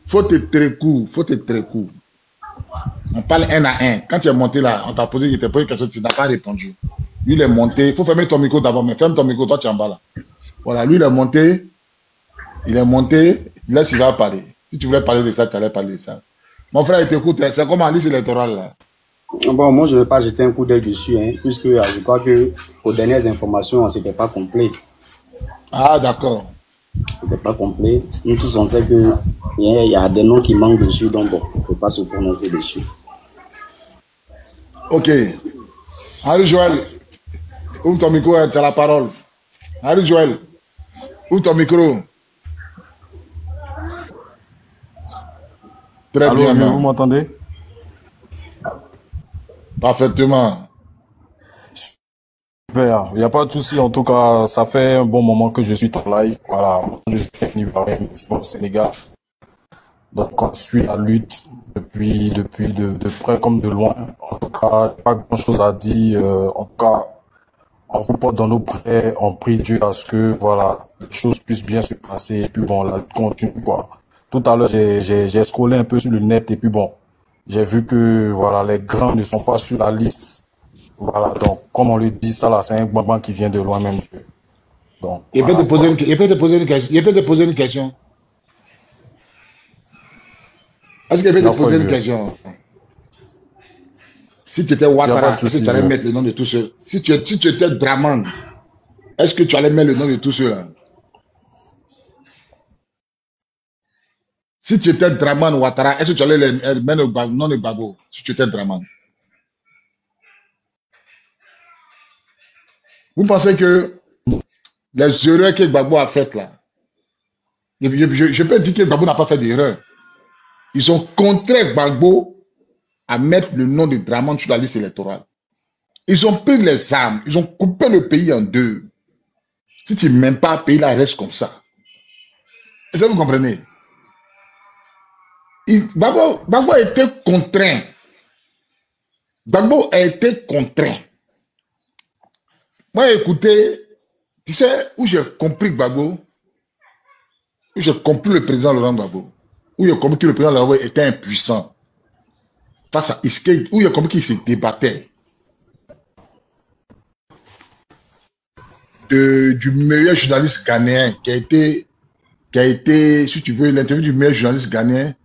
faut te très court, faut te très court. On parle un à un. Quand tu es monté là, on t'a posé, il t'a posé une question, tu n'as pas répondu. Lui, il est monté. Il faut fermer ton micro d'abord, mais ferme ton micro, toi, tu es en bas là. Voilà, lui, il est monté. Il est monté. Là, il va parler. Si tu voulais parler de ça, tu allais parler de ça. Mon frère, il t'écoute. C'est comme en liste électorale là. Bon, moi, je ne vais pas jeter un coup d'œil dessus, hein, puisque je crois que aux dernières informations, c'était pas complet. Ah, d'accord. C'était pas complet. Nous tous, on sait que il y a des noms qui manquent dessus, donc bon, on ne peut pas se prononcer dessus. Ok. Henri Joël, ouvre ton micro, tu as la parole. Henri Joël, ouvre ton micro. Très Allô, bien, vieux, vous man. m'entendez? Parfaitement. Super, il n'y a pas de souci. En tout cas, ça fait un bon moment que je suis en live. Voilà, je suis un Ivoirien au Sénégal. Donc, on suit la lutte depuis de près comme de loin. En tout cas, pas grand-chose à dire. En tout cas, on vous porte dans nos prières, on prie Dieu à ce que, voilà, les choses puissent bien se passer. Et puis bon, la lutte continue, quoi. Tout à l'heure, j'ai scrollé un peu sur le net et puis bon, j'ai vu que, voilà, les grands ne sont pas sur la liste. Voilà, donc, comme on le dit, ça là, c'est un bambin qui vient de loin même. Donc, Il peut te voilà, poser quoi. une, il peut te poser une question. Il peut te poser une question. Est-ce qu'il peut Il y te a foi, poser une vieux. question? Si tu étais Il n'y a pas de Ouattara, est-ce que souci, tu allais vieux. mettre le nom de tous ceux? Si tu étais Draman, est-ce que tu allais mettre le nom de tous ceux-là? Si tu étais Draman Ouattara, est-ce que tu allais mettre le nom de Gbagbo? Si tu étais Draman. Vous pensez que les erreurs que Gbagbo a faites là, je peux dire que Gbagbo n'a pas fait d'erreur. Ils ont contraint Gbagbo à mettre le nom de Draman sur la liste électorale. Ils ont pris les armes, ils ont coupé le pays en deux. Si tu n'aimes pas, le pays là reste comme ça. Est-ce que vous comprenez? Gbagbo a été contraint. Gbagbo a été contraint. Moi, écoutez, tu sais où j'ai compris Gbagbo, où j'ai compris le président Laurent Gbagbo, où j'ai compris que le président Laurent Gbagbo était impuissant face à Iskei, où j'ai compris qu'il se débattait du meilleur journaliste ghanéen qui a été, si tu veux, l'interview du meilleur journaliste ghanéen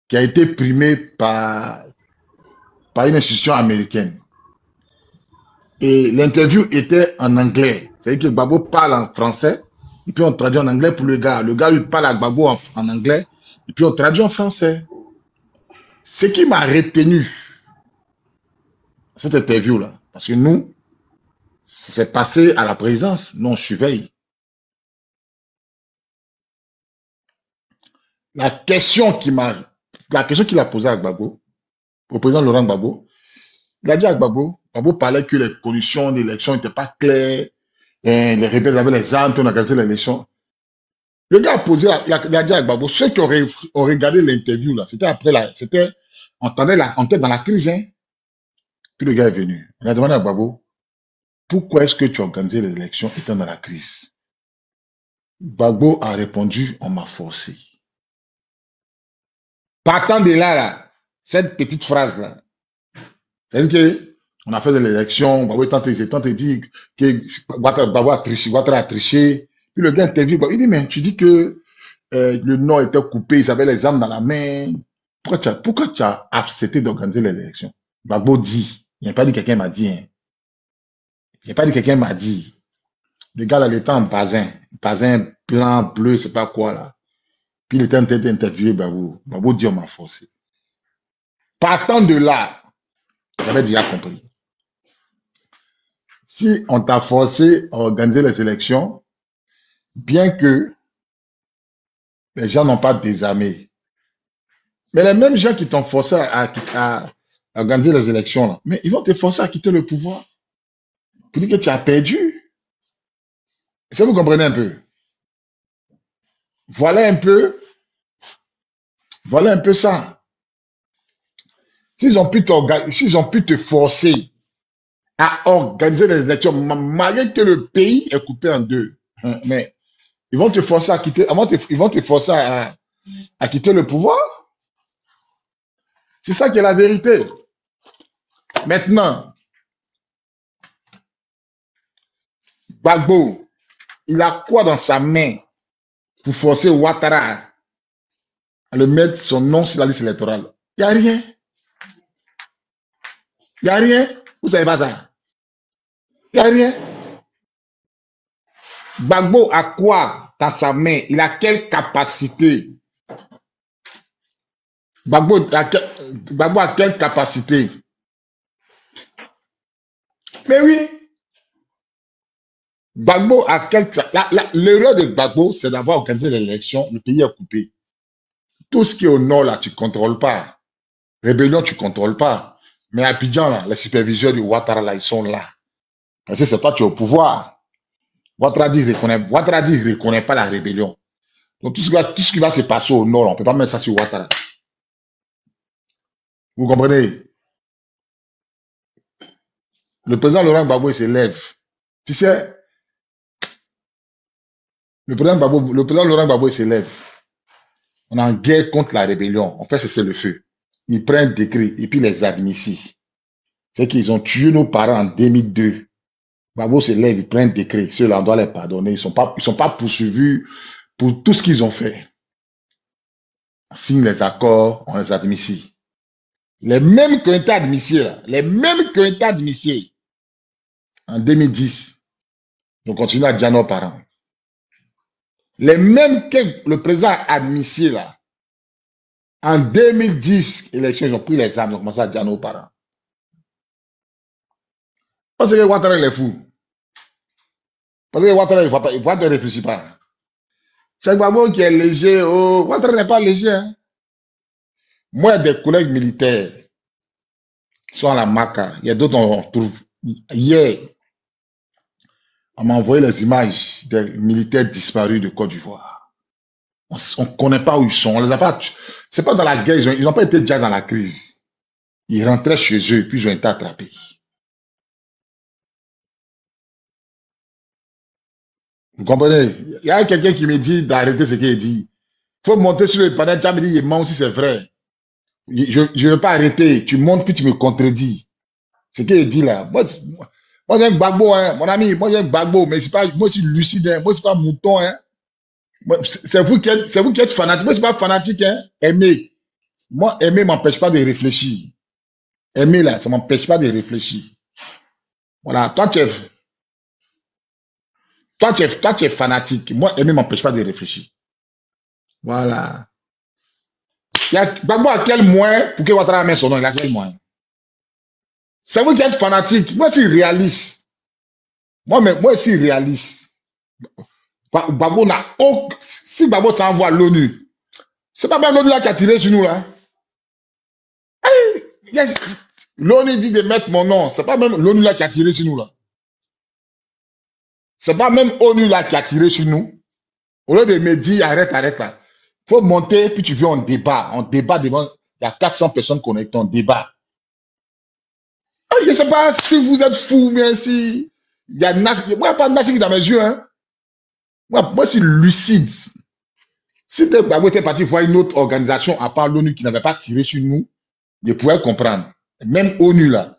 qui a été primé par une institution américaine. Et l'interview était en anglais. C'est-à-dire que Gbagbo parle en français, et puis on traduit en anglais pour le gars. Le gars lui parle à Gbagbo en anglais, et puis on traduit en français. Ce qui m'a retenu, cette interview-là, parce que nous, c'est passé à la présidence, nous on surveille. La question qu'il a posée à Gbagbo, au président Laurent Gbagbo, il a dit à Gbagbo, Gbagbo parlait que les conditions d'élection n'étaient pas claires, et les rebelles avaient les armes, puis on a organisé l'élection. Le gars a posé, il a dit à Gbagbo, ceux qui ont regardé l'interview là, c'était après on était dans la crise, hein. Puis le gars est venu. Il a demandé à Gbagbo, pourquoi est-ce que tu as organisé les élections étant dans la crise? Gbagbo a répondu, on m'a forcé. Partant de là, cette petite phrase là, c'est-à-dire que on a fait de l'élection, Gbagbo tente de dire que Gbagbo a triché. Puis le gars interviewe, il dit, mais tu dis que le Nord était coupé, ils avaient les armes dans la main. Pourquoi tu as accepté d'organiser les élections? Gbagbo dit, il n'a pas dit quelqu'un m'a dit, hein. Il n'a pas dit quelqu'un m'a dit. Le gars là, il était en basin blanc, bleu, c'est pas quoi là. Puis il était en train d'interviewer Gbagbo. Gbagbo dit, on m'a forcé. Partant de là, j'avais déjà compris. Si on t'a forcé à organiser les élections, bien que les gens n'ont pas désarmé, mais les mêmes gens qui t'ont forcé à organiser les élections, là, mais ils vont te forcer à quitter le pouvoir pour dire que tu as perdu. Est-ce que vous comprenez un peu? Voilà un peu, voilà un peu ça. S'ils ont pu te forcer à organiser les élections, malgré que le pays est coupé en deux, hein, mais ils vont te forcer à quitter, ils vont te forcer a quitté le pouvoir. C'est ça qui est la vérité. Maintenant, Gbagbo, il a quoi dans sa main pour forcer Ouattara à le mettre son nom sur la liste électorale? Il n'y a rien. Il n'y a rien. Vous savez pas ça? Il n'y a rien. Gbagbo a quoi dans sa main? Il a quelle capacité? Gbagbo a quelle capacité? Mais oui, Gbagbo a quelle... L'erreur de Gbagbo, c'est d'avoir organisé l'élection. Le pays est coupé. Tout ce qui est au nord, là, tu ne contrôles pas. Rébellion, tu ne contrôles pas. Mais à Abidjan, là, les superviseurs de Ouattara, là, ils sont là. Parce que c'est toi qui es au pouvoir. Ouattara dit, il ne reconnaît pas la rébellion. Donc, tout ce qui va se passer au nord, on ne peut pas mettre ça sur Ouattara. Vous comprenez? Le président Laurent Gbagbo, il s'élève. Tu sais, le président Laurent Gbagbo, il s'élève. On est en guerre contre la rébellion. On fait cesser le feu. Ils prennent décret et puis les admissent. C'est qu'ils ont tué nos parents en 2002. Gbagbo s'élève, ils prennent décret. Ceux-là, on doit les pardonner. Ils sont pas poursuivis pour tout ce qu'ils ont fait. On signe les accords, on les admisse. Les mêmes qui ont été admissés, là, les mêmes qui ont été admissés en 2010, ils ont continué à dire nos parents. Les mêmes que le président a admissés, là, en 2010, élection, ils ont pris les armes, ils ont commencé à dire nos parents. Parce que Ouattara, il est fou. Parce que Ouattara, il ne réfléchit pas. C'est Gbagbo qui est léger. Oh, Ouattara n'est pas léger. Hein. Moi, il y a des collègues militaires qui sont à la Maca. Il y a d'autres, on trouve. Hier, on m'a envoyé les images des militaires disparus de Côte d'Ivoire. On ne connaît pas où ils sont. On les a pas. C'est pas dans la guerre. Ils n'ont pas été déjà dans la crise. Ils rentraient chez eux, puis ils ont été attrapés. Vous comprenez? Il y a quelqu'un qui me dit d'arrêter ce qu'il dit. Il faut monter sur le panel. Tu as me dit, il ment aussi, c'est vrai. Je ne veux pas arrêter. Tu montes, puis tu me contredis. Ce qu'il dit là. Moi j'ai un Gbagbo, hein, mon ami. Moi, j'ai un Gbagbo, mais c'est pas, moi, je suis lucide, hein. Moi, c'est pas mouton, hein. C'est vous qui êtes fanatique. Moi, je suis pas fanatique, hein. Aimer. Moi, aimer m'empêche pas de réfléchir. Aimer, là, ça m'empêche pas de réfléchir. Voilà. Toi, tu es fanatique. Moi, aimer m'empêche pas de réfléchir. Voilà. Gbagbo a quel moyen pour que Ouattara mette son nom? Il a quel moyen? C'est vous qui êtes fanatique. Moi, je suis réaliste. Moi, je suis réaliste. Gbagbo n'a aucun... Si Gbagbo s'envoie à l'ONU, c'est pas même l'ONU là qui a tiré sur nous, là. L'ONU dit de mettre mon nom. C'est pas même l'ONU là qui a tiré sur nous, là. C'est pas même l'ONU là qui a tiré sur nous. Au lieu de me dire, arrête là. Faut monter, puis tu viens en débat. On débat devant... Il y a 400 personnes connectées en débat. Je ne sais pas si vous êtes fou, mais si... Il y a moi, il n'y a pas de Nassi dans mes yeux, hein. Moi, je suis lucide. Si Gbagbo était parti voir une autre organisation à part l'ONU qui n'avait pas tiré sur nous, je pourrais comprendre. Même ONU, là,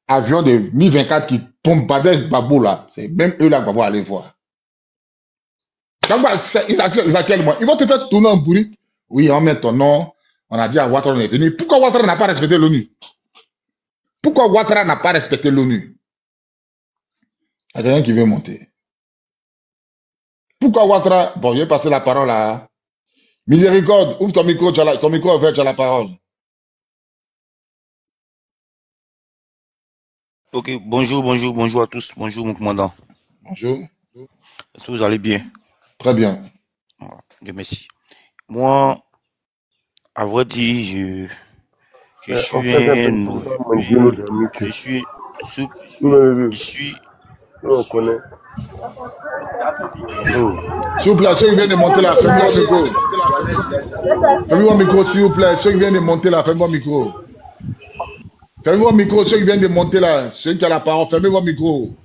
avion de Mi-24 qui bombardait Gbagbo, là, c'est même eux, là, Gbagbo aller voir. Ils vont te faire tourner en bourrique. Oui, on met ton nom. On a dit à Ouattara, on est venu. Pourquoi Ouattara n'a pas respecté l'ONU? Pourquoi Ouattara n'a pas respecté l'ONU? Il y a quelqu'un qui veut monter. Pourquoi Ouattara... Bon, je vais passer la parole à... Miséricorde, ouvre ton micro, ton micro ouvert, tu as la parole. Ok, bonjour à tous. Bonjour, mon commandant. Bonjour. Est-ce que vous allez bien? Très bien. Dieu merci. Moi, à vrai dire, je suis on connaît. S'il vous plaît, ceux qui viennent de monter là, faites-moi le micro. Faites-moi le micro, s'il vous plaît. Ceux qui viennent de monter là, faites-moi le micro. Fermez-moi le micro, ceux qui viennent de monter là, ceux qui ont la parole, fermez-moi le micro.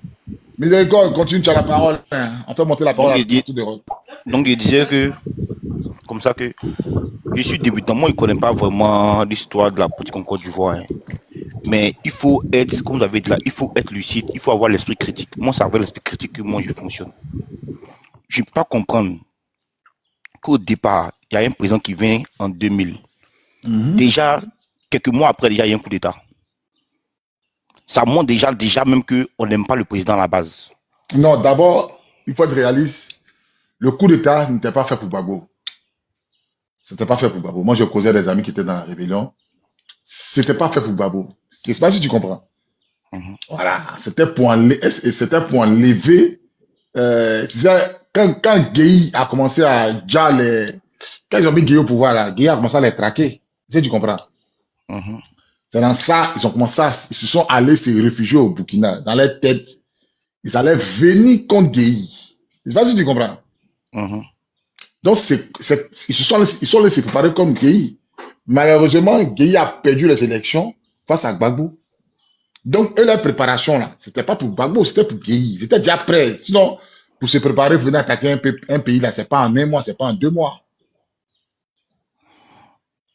Miséricorde, continue, tu as la parole. Hein. On fait monter la parole à tout de rôle. Donc, il disait que comme ça que je suis débutant. Moi, je ne connais pas vraiment l'histoire de la politique en Côte d'Ivoire. Hein. Mais il faut être, comme vous avez dit là, il faut être lucide, il faut avoir l'esprit critique. Moi, c'est avec l'esprit critique que moi, je fonctionne. Je ne peux pas comprendre qu'au départ, il y a un président qui vient en 2000. Déjà, quelques mois après, déjà, il y a un coup d'État. Ça montre déjà même qu'on n'aime pas le président à la base. Non, d'abord, il faut être réaliste. Le coup d'État n'était pas fait pour Gbagbo. C'était pas fait pour Gbagbo. Moi, je causais des amis qui étaient dans la rébellion. C'était pas fait pour Gbagbo. Je sais pas si tu comprends. Voilà. C'était pour enlever, tu sais, quand Gueye a commencé à déjà quand ils ont mis Gueye au pouvoir, là, Gueye a commencé à les traquer. Tu sais, tu comprends. C'est dans ça, ils se sont allés se réfugier au Burkina. Dans leur tête, ils allaient venir contre Gueye. Je sais pas si tu comprends. Donc, ils sont allés se préparer comme Gueye. Malheureusement, Gueye a perdu les élections face à Gbagbo. Donc, eux, leur préparation, là, c'était pas pour Gbagbo, c'était pour Gueye. Ils étaient déjà prêts. Sinon, pour se préparer, venir attaquer un pays, là, c'est pas en 1 mois, c'est pas en 2 mois.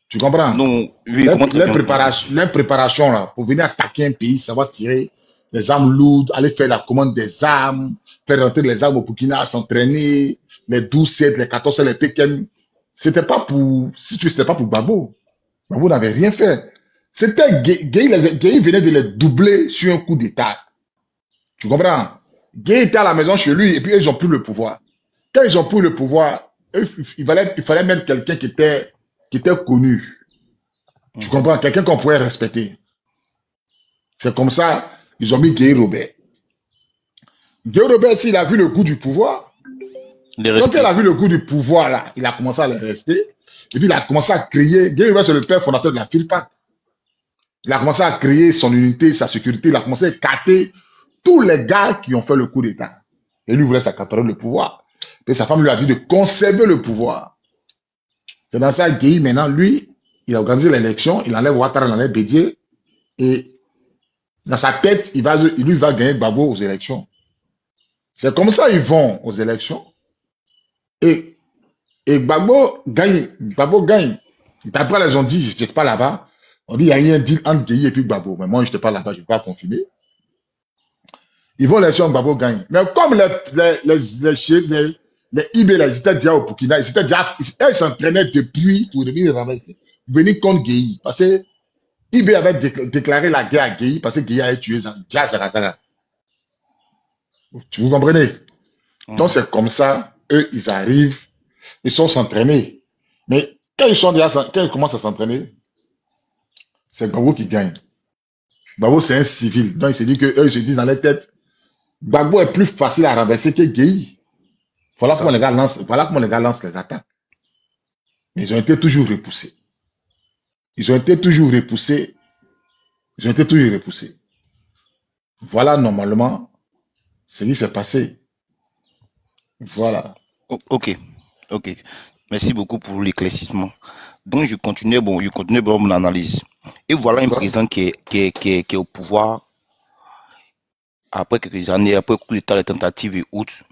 Tu comprends? Non, oui, leur préparation, là, pour venir attaquer un pays, ça va tirer des armes lourdes, aller faire la commande des armes, faire rentrer les armes au Burkina, s'entraîner, les 12-7, les 14-7, les PKM. C'était pas pour Gbagbo. Gbagbo n'avait rien fait. C'était Gueye venait de les doubler sur un coup d'État. Tu comprends? Gueye était à la maison chez lui et puis ils ont pris le pouvoir. Quand ils ont pris le pouvoir, il fallait mettre quelqu'un qui était connu. Tu comprends? Quelqu'un qu'on pouvait respecter. C'est comme ça, ils ont mis Gueye Robert. Gueye Robert, s'il a vu le goût du pouvoir, quand il a vu le goût du pouvoir, là, il a commencé à les rester. Et puis il a commencé à créer. Gueye Robert, c'est le père fondateur de la FILPAC. Il a commencé à créer son unité, sa sécurité. Il a commencé à écarter tous les gars qui ont fait le coup d'État. Et lui voulait s'accaparer le pouvoir. Et sa femme lui a dit de conserver le pouvoir. C'est dans ça, Gueye, maintenant, lui, il a organisé l'élection. Il enlève Ouattara, il enlève Bédié. Et dans sa tête, lui va gagner Gbagbo aux élections. C'est comme ça ils vont aux élections. Et Gbagbo gagne. Gbagbo gagne. D'après, ils ont dit, je n'étais pas là-bas. On dit, il y a eu un deal entre Gueye et puis Gbagbo. Mais moi, je n'étais pas là-bas, je ne peux pas confirmer. Ils vont l'élection, Gbagbo gagne. Mais comme les IB, là, ils étaient déjà au Burkina, ils s'entraînaient depuis pour venir contre Gueye. Parce que IB avait déclaré la guerre à Gueye parce que Gueye avait tué Zara. Vous comprenez? Donc, c'est comme ça, eux, ils arrivent, ils sont s'entraîner. Mais quand ils commencent à s'entraîner, c'est Gbagbo qui gagne. Gbagbo, c'est un civil. Donc, il se dit que eux, ils se disent dans leur tête, Gbagbo est plus facile à renverser que Gueye. Voilà comment les gars lancent les attaques. Mais ils ont été toujours repoussés. Voilà, normalement, ce qui s'est passé. Voilà. Ok. Merci beaucoup pour l'éclaircissement. Donc, je continuais mon analyse. Et voilà un président qui est au pouvoir après quelques années, après coup d'État, les tentatives et autres,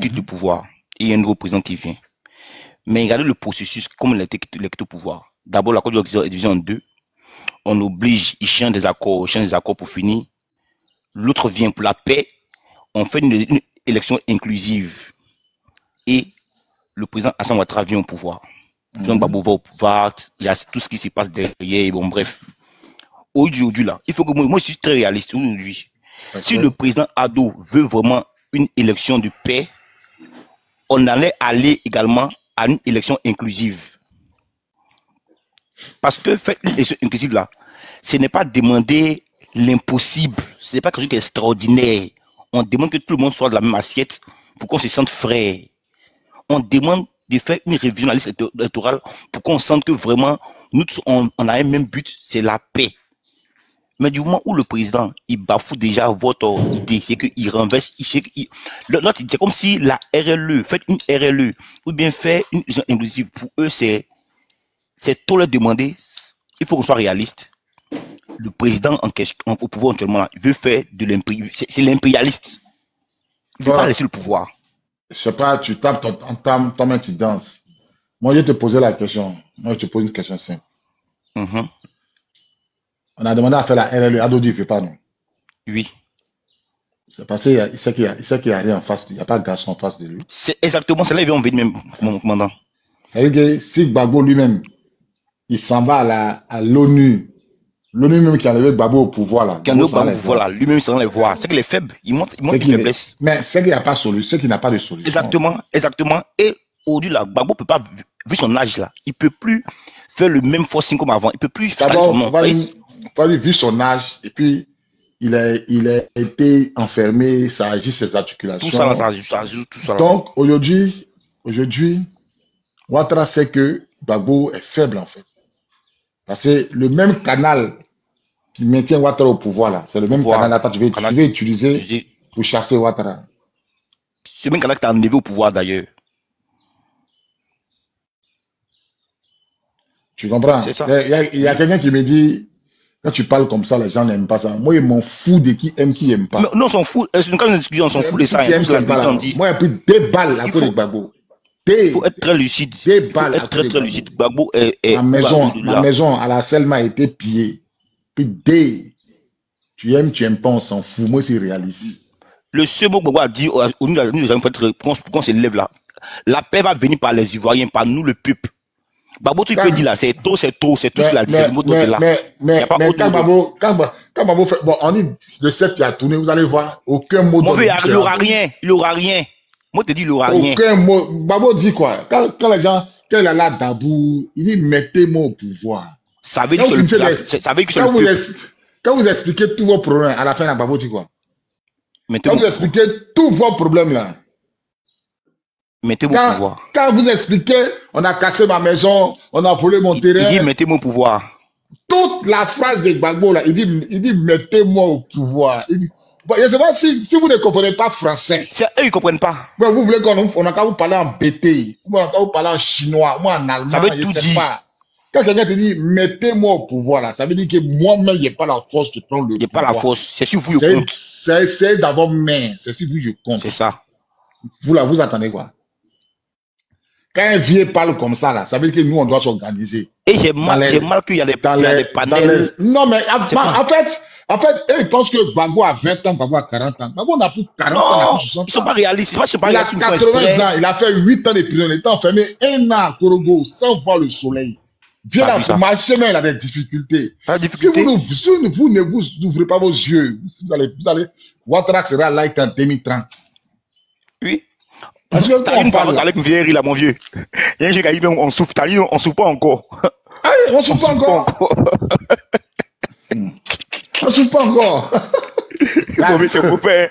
quitte le pouvoir. Et il y a un nouveau président qui vient. Mais regardez le processus, comme il a été au pouvoir. D'abord, la Côte d'Ivoire est divisée en deux. On oblige, il change des accords pour finir. L'autre vient pour la paix. On fait une élection inclusive. Et le président Hassan Ouattara vient au pouvoir. Le président Gbagbo va au pouvoir. Il y a tout ce qui se passe derrière. Bon, bref. Aujourd'hui, là, il faut que moi, je suis très réaliste aujourd'hui. Si le président Ado veut vraiment une élection de paix, on allait aller également à une élection inclusive. Parce que faire une élection inclusive là, ce n'est pas demander l'impossible, ce n'est pas quelque chose d'extraordinaire. On demande que tout le monde soit de la même assiette pour qu'on se sente frais. On demande de faire une révision de la liste électorale pour qu'on sente que vraiment, nous, on a un même but, c'est la paix. Mais du moment où le président, il bafoue déjà votre idée, c'est qu'il renverse, l'autre, c'est comme si la RLE, faites une RLE, ou bien faire une élection inclusive, pour eux, c'est trop leur demander. Il faut qu'on soit réaliste. Le président au pouvoir actuellement, là, il veut faire de l'impérialisme. C'est l'impérialiste. Il ne veut pas laisser le pouvoir. Je sais pas, tu tapes ton main, tu danses. Moi, je te posais la question. Moi, je te pose une question simple. Mhm. On a demandé à faire la RLE. Ado dit, il ne fait pas, non. Oui. C'est parce qu'il sait qu'il y a rien en face. Il n'y a pas de garçon en face de lui. C'est exactement, c'est là qu'ils vont venir même, mon commandant. Ça veut dire que si Gbagbo lui-même, il s'en va à l'ONU, l'ONU même qui a enlevé Gbagbo au pouvoir, là. Quand Gbagbo Gbagbo pouvoir là, lui-même, il les voir. C'est qu'il est faible. Il montre une faiblesse. Mais c'est qu'il n'y a pas de solution. C'est qu'il n'a pas de solution. Exactement, exactement. Et aujourd'hui, là, Gbagbo peut pas, vu son âge là, il peut plus faire le même forcing comme avant. Il peut plus faire son nom. Vu son âge, et puis il a été enfermé, ça agit ses articulations. Tout ça, ça ajoute tout ça. Donc aujourd'hui, Ouattara sait que Gbagbo est faible en fait. Parce que le même canal qui maintient Ouattara au pouvoir là, c'est le même canal là que tu vais utiliser pour chasser Ouattara. C'est le même canal que tu as enlevé au pouvoir d'ailleurs. Tu comprends? C'est ça. Il y a quelqu'un qui me dit, quand tu parles comme ça, les gens n'aiment pas ça. Moi, ils m'en foutent de qui aime, qui n'aime pas. Non, on s'en fout. Quand on s'en fout de ça. Moi, il y a plus des balles à cause de Gbagbo. Il faut être très lucide. Des balles à très lucide. Gbagbo est ma maison à la Selma a été pillée. Puis tu aimes pas, on s'en fout. Moi, c'est réaliste. Le seul mot que Gbagbo a dit qu'on se lève là. La paix va venir par les Ivoiriens, par nous, le peuple. Gbagbo, tu peux dire là, c'est tout ce qu'il a dit. Mais quand Gbagbo fait, bon, on dit le 7 qui a tourné, vous allez voir, aucun mot de il n'aura rien. Moi, je te dis, il n'aura rien. Aucun mot. Gbagbo dit quoi? Quand les gens, quand il est là, Dabou, il dit, mettez-moi au pouvoir. Ça veut dire que quand vous expliquez tous vos problèmes, à la fin, Gbagbo dit quoi? Quand vous expliquez tous vos problèmes là, mettez-moi au pouvoir. Quand vous expliquez, on a cassé ma maison, on a volé mon terrain. Il dit, mettez-moi au pouvoir. Toute la phrase de Gbagbo là, il dit, mettez-moi au pouvoir. Il dit, bon, je ne sais pas si vous ne comprenez pas français. C'est eux, ils ne comprennent pas. Mais vous voulez qu'on a qu'à vous parler en BT, on a qu'à vous parler en chinois, moi en allemand, ça veut je tout sais dire. Pas. Quand quelqu'un te dit, mettez-moi au pouvoir là, ça veut dire que moi-même, il n'y a pas la force de prendre le pouvoir. Il n'y a pas la force, c'est si vous, je compte. C'est d'abord main, c'est si vous, je compte. C'est ça. Vous là, vous attendez quoi? Quand un vieux parle comme ça, là, ça veut dire que nous, on doit s'organiser. Et j'ai mal qu'il y a des panels. Non, mais en fait, eux, ils pensent que Gbagbo a 20 ans, Gbagbo a 40 ans. Gbagbo n'a plus 40 ans, il a plus 60 ans. Ils ne sont pas réalistes. Il a 80 ans, il a fait 8 ans de prison. Il était enfermé 1 an à Korogo sans voir le soleil. Viens là pour marcher, mais il a des difficultés. Si vous ne vous ouvrez pas vos yeux, vous allez, Ouattara sera like en 2030. Oui. Parce que t'as une parole avec une vieillerie là, mon vieux. Il y a un jeu qui a dit, on souffre, t'as dit, on souffre pas encore. Ah, on souffre pas encore. On souffre pas encore. C'est copain.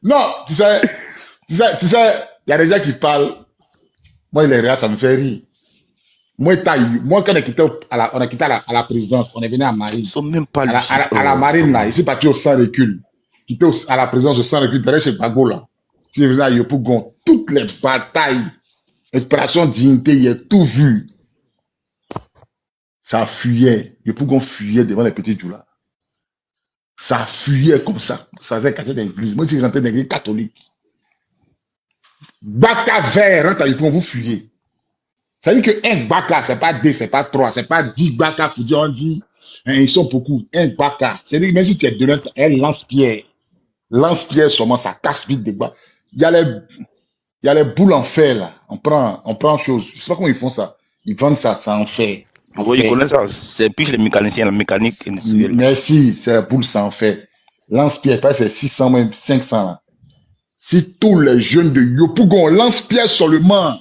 Non, tu sais, il y a des gens qui parlent. Moi, les réels, ça me fait rire. Moi, quand on a quitté à la présidence, on est venu à Marine. Ils sont même pas à la Marine, là, ici, parti au sans recul. Quitté à la présidence au sans recul, derrière chez Gbagbo, là. Si vous avez Yopougon, toutes les batailles, inspiration, dignité, il a tout vu. Ça fuyait. Yopougon fuyait devant les petits Djoula. Ça fuyait comme ça. Ça faisait cacher dans l'église. Moi, si je rentrais dans l'église catholique. Baka vert, rentre à Yopougon, vous fuyez. Ça veut dire qu'un Baka, c'est pas 2, c'est pas 3, c'est pas 10 Baka pour dire, on dit, hein, ils sont beaucoup. Un Baka. C'est-à-dire que même si tu es de elle lance-pierre. Lance-pierre seulement, ça casse vite des bas. Il y a les boules en fer, là. On prend chose. Je sais pas comment ils font ça. Ils vendent ça en fer. Oui, ils connaissent ça. C'est plus les mécaniciens, la mécanique industrielle. Merci, c'est la boule sans fer. Lance-pierre, c'est 600, même 500, là. Si tous les jeunes de Yopougon lance-pierre seulement,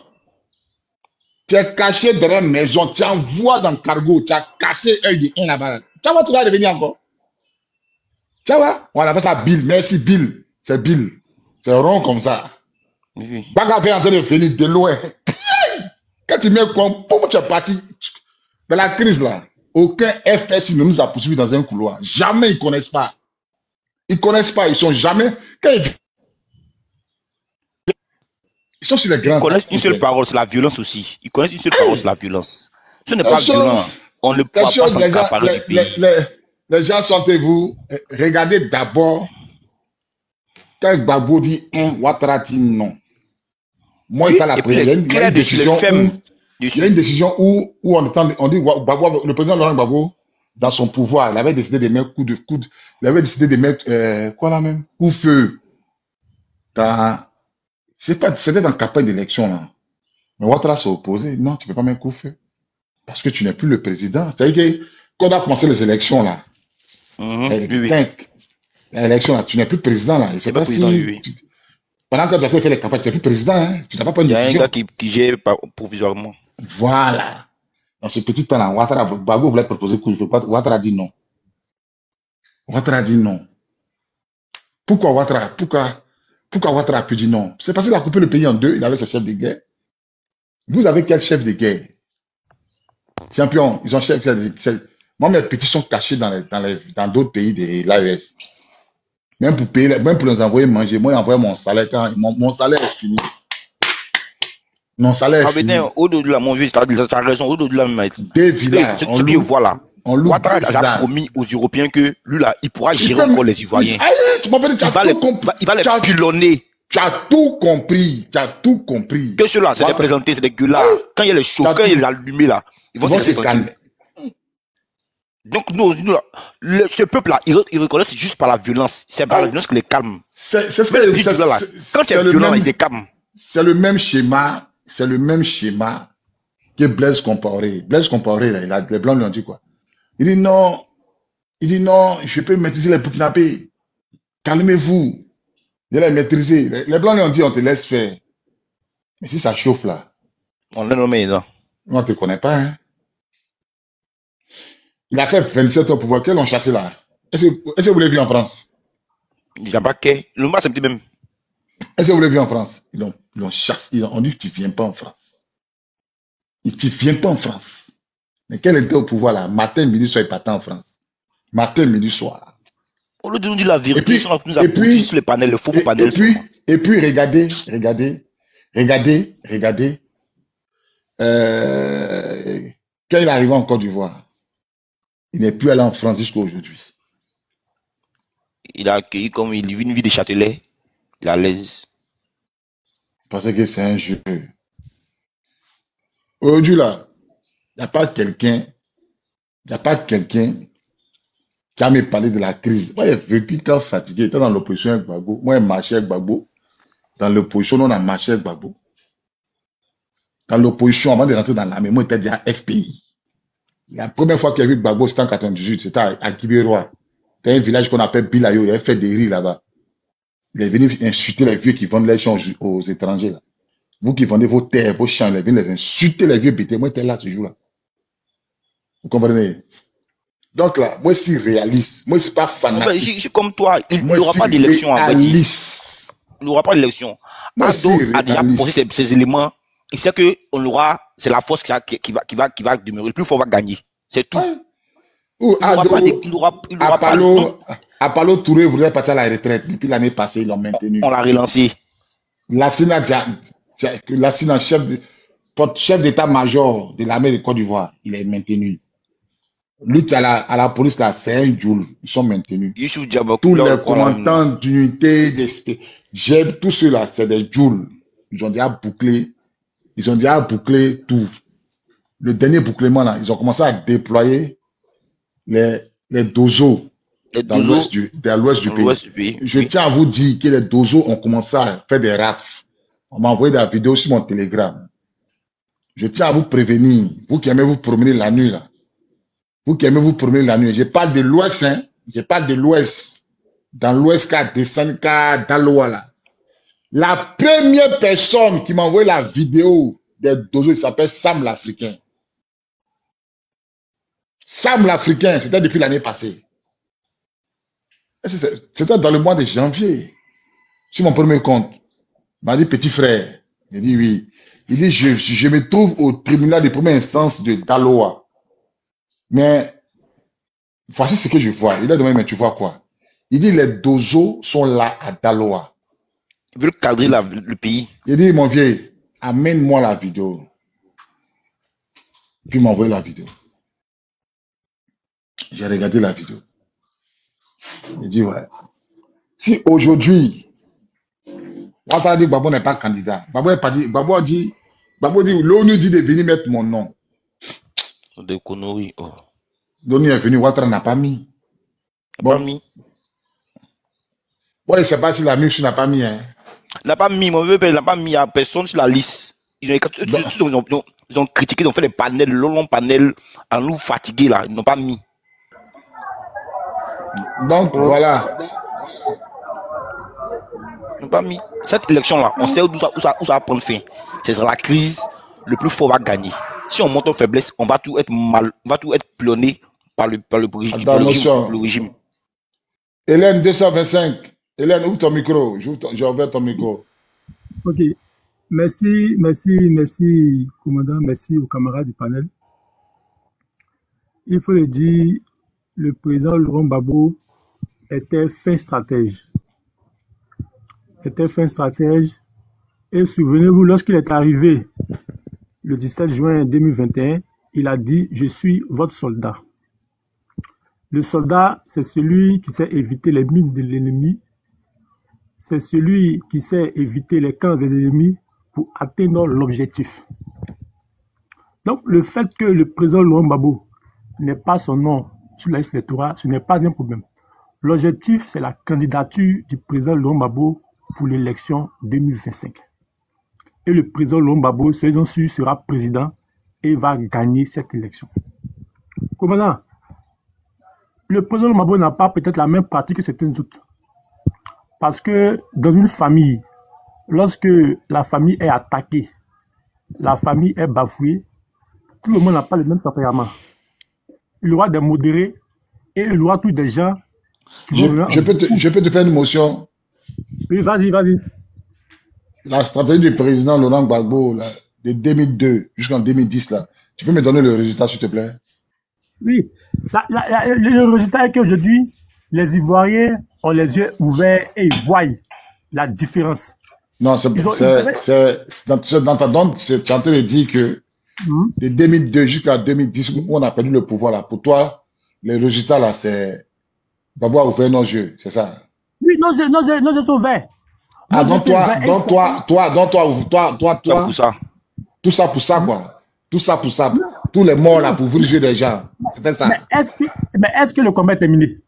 tu es caché derrière une maison, tu envoies dans le cargo, tu as cassé un de un là-bas. Tu vois, tu vas revenir encore. Tu vois, on appelle ça Bill. Merci, Bill. C'est Bill. C'est rond comme ça. Oui. Baga est en train de venir de loin. Quand tu mets comme, pourquoi tu es parti dans la crise là? Aucun FSI ne nous a poursuivis dans un couloir. Jamais ils ne connaissent pas. Ils ne connaissent pas, ils sont jamais. Ils sont sur les grands. Ils connaissent une seule parole, c'est la violence aussi. Ils connaissent une seule parole, c'est la violence. Ce n'est pas violent. On ne pourra pas s'accaparer du pays. Les gens, sentez-vous, regardez d'abord. Quand Gbagbo dit un, Ouattara dit non. Moi, oui, ça la première. Il y a une décision Il y a une décision où on dit Gbagbo, le président Laurent Gbagbo, dans son pouvoir, il avait décidé de mettre il avait décidé de mettre, quoi là même? Coup-feu. C'était dans la campagne d'élection, là. Mais Ouattara s'est opposé. Non, tu peux pas mettre coup-feu. Parce que tu n'es plus le président. C'est-à-dire que, quand on a commencé les élections, là, l'élection, là, tu n'es plus président, là. C'est pas président, pendant que tu as fait les campagnes, tu n'es plus président, hein. Tu n'as pas une décision. Il y a un gars qui gère provisoirement. Voilà. Dans ce petit temps-là, Ouattara, Gbagbo voulait proposer coup-feu. Ouattara dit non. Ouattara dit non. Pourquoi Ouattara a pu dire non? C'est parce qu'il a coupé le pays en deux, il avait ses chefs de guerre. Vous avez quel chef de guerre? Champion, ils ont chef de guerre. Moi, mes petits sont cachés dans d'autres pays de l'AES. Même pour les envoyer manger, moi, j'envoie mon salaire quand mon salaire est fini. Mon salaire est fini. Au-delà, mon vieux, tu as raison, au-delà, des villages. Voilà. Ouattara a promis aux Européens que lui, là, il pourra gérer encore les Ivoiriens. Il va les pilonner. Tu as tout compris. Tu as tout compris. Que ceux-là, c'est des présentés, c'est des gueulards. Quand il y a les chauffeurs, quand il y a l'allumé, là, ils vont se calmer. Donc, ce peuple-là, ils reconnaissent juste par la violence. C'est par la violence que les calme. Quand tu es violent, ils les calment. C'est le même schéma. C'est le même schéma que Blaise Compaoré. Blaise Compaoré, là, les Blancs lui ont dit quoi? Il dit non, je peux maîtriser les Burkinabés. Calmez-vous. Il les maîtriser. Les Blancs lui ont dit, on te laisse faire. Mais si ça chauffe là. On l'a nommé, non? On ne te connaît pas, hein. Il a fait 27 ans au pouvoir. Quels l'ont chassé là? Est-ce que vous l'avez vu en France? Il n'y a pas que. Le match, c'est petit même. Est-ce que vous l'avez vu en France? Ils l'ont chassé. Ils ont dit que tu ne viens pas en France. Tu ne viens pas en France. Mais quel était au pouvoir là? Matin, midi, soir, il partait en France. Matin, midi, soir. Au lieu de nous dire la vérité, et puis, sur les panels, le faux panel. Et puis, regardez. Quand il est arrivé en Côte d'Ivoire, il n'est plus allé en France jusqu'à aujourd'hui. Il a accueilli comme il vit une vie de Châtelet. Il est à l'aise. Parce que c'est un jeu. Aujourd'hui, là, il n'y a pas quelqu'un qui a me parlé de la crise. Moi, j'ai vécu quand fatigué, j'étais dans l'opposition avec Gbagbo. Moi, j'ai marché avec Gbagbo. Dans l'opposition, on a marché avec Gbagbo. Dans l'opposition, avant de rentrer dans l'armée, moi, j'étais déjà FPI. La première fois qu'il y a vu Gbagbo, c'était en 98, c'était à Kibérois. C'était un village qu'on appelle Bilayo, il avait fait des riz là-bas. Il est venu insulter les vieux qui vendent les champs aux étrangers. Là. Vous qui vendez vos terres, vos champs, il est venu les insulter les vieux bêtés. Moi, j'étais là ce jour-là. Vous comprenez? Donc là, moi, je suis réaliste. Moi, je ne suis pas fanatique. Je suis comme toi, il n'y aura pas d'élection en fait. Il n'y aura pas d'élection. Ado a déjà posé ces éléments. Il sait que c'est la force qui va demeurer. Le plus fort va gagner. C'est tout. Apollo Touré voulait partir à la retraite. Depuis l'année passée, ils l'ont maintenu. On l'a relancé. Lassina, chef d'état-major de l'armée de Côte d'Ivoire, il est maintenu. Lui qui à la police, là, c'est un Joule. Ils sont maintenus. Tous les commandants d'unité, tous ceux-là, c'est des Joules. Ils ont déjà bouclé tout. Le dernier bouclement, là, ils ont commencé à déployer les dozos dans l'ouest du pays. Je tiens à vous dire que les dozos ont commencé à faire des rafles. On m'a envoyé des vidéos sur mon Telegram. Je tiens à vous prévenir, vous qui aimez vous promener la nuit, là. Vous qui aimez vous promener la nuit. Je parle de l'ouest, hein. Je parle de l'ouest. Dans l'ouest, dans l'ouest, là. La première personne qui m'a envoyé la vidéo des dozos, il s'appelle Sam l'Africain. Sam l'Africain, c'était depuis l'année passée. C'était dans le mois de janvier. Sur mon premier compte. Il m'a dit, petit frère. Il dit oui. Il dit, je me trouve au tribunal de première instance de Daloa. Mais, voici ce que je vois. Il a demandé, mais tu vois quoi? Il dit, les dozos sont là à Daloa. Il veut cadrer le pays. Il dit, mon vieil, amène-moi la vidéo. Puis il m'a envoyé la vidéo. J'ai regardé la vidéo. Il dit, ouais. Si aujourd'hui, Ouattara dit que Gbagbo n'est pas candidat, Gbagbo a dit, Babo dit, l'ONU dit de venir mettre mon nom. Des conneries. Oh. L'ONU est venu, Ouattara n'a pas mis. N'a pas mis. Ouais, je ne sais pas si la MUX n'a pas mis. Hein. N'a pas mis, mon vieux père, n'a pas mis à personne sur la liste. Ils ont critiqué, ils ont fait des panels, le long panel, à nous fatiguer là, ils n'ont pas mis. Donc, voilà. Ils n'ont pas mis. Cette élection-là, on sait où ça va prendre fin. C'est la crise, le plus fort va gagner. Si on monte en faiblesse, on va tout être mal, on va tout être plonné par le régime. Hélène 225. Hélène, ouvre ton micro. J'ai ouvert ton micro. Ok. Merci, commandant. Merci aux camarades du panel. Il faut le dire, le président Laurent Gbagbo était fin stratège. Et souvenez-vous, lorsqu'il est arrivé le 17 juin 2021, il a dit « Je suis votre soldat ». Le soldat, c'est celui qui sait éviter les mines de l'ennemi. C'est celui qui sait éviter les camps des ennemis pour atteindre l'objectif. Donc, le fait que le président Laurent Gbagbo n'ait pas son nom sur la liste électorale, ce n'est pas un problème. L'objectif, c'est la candidature du président Laurent Gbagbo pour l'élection 2025. Et le président Laurent Gbagbo, soyez-en sûrs, sera président et va gagner cette élection. Commandant, le président Laurent Gbagbo n'a pas peut-être la même pratique que certains autres. Parce que dans une famille, lorsque la famille est attaquée, la famille est bafouée, tout le monde n'a pas le même tempérament. Il y aura des modérés et il y aura tous des gens qui vont... Je peux te faire une motion. Oui, vas-y. La stratégie du président Laurent Gbagbo, là, de 2002 jusqu'en 2010, là, tu peux me donner le résultat, s'il te plaît? Oui. Le résultat est qu'aujourd'hui, les Ivoiriens ont les yeux ouverts et ils voient la différence. Non, dans ta donne, tu es en train de dire que de 2002 jusqu'à 2010, où on a perdu le pouvoir, là, pour toi, les résultats, là, c'est Gbagbo a ouvert nos yeux, c'est ça? Oui, nos yeux sont ouverts. Ah, donc toi, tout ça pour ça, quoi. Tout ça pour ça. Tous les morts, là, pour ouvrir les yeux des gens. C'était ça. Mais est-ce que le combat est terminé?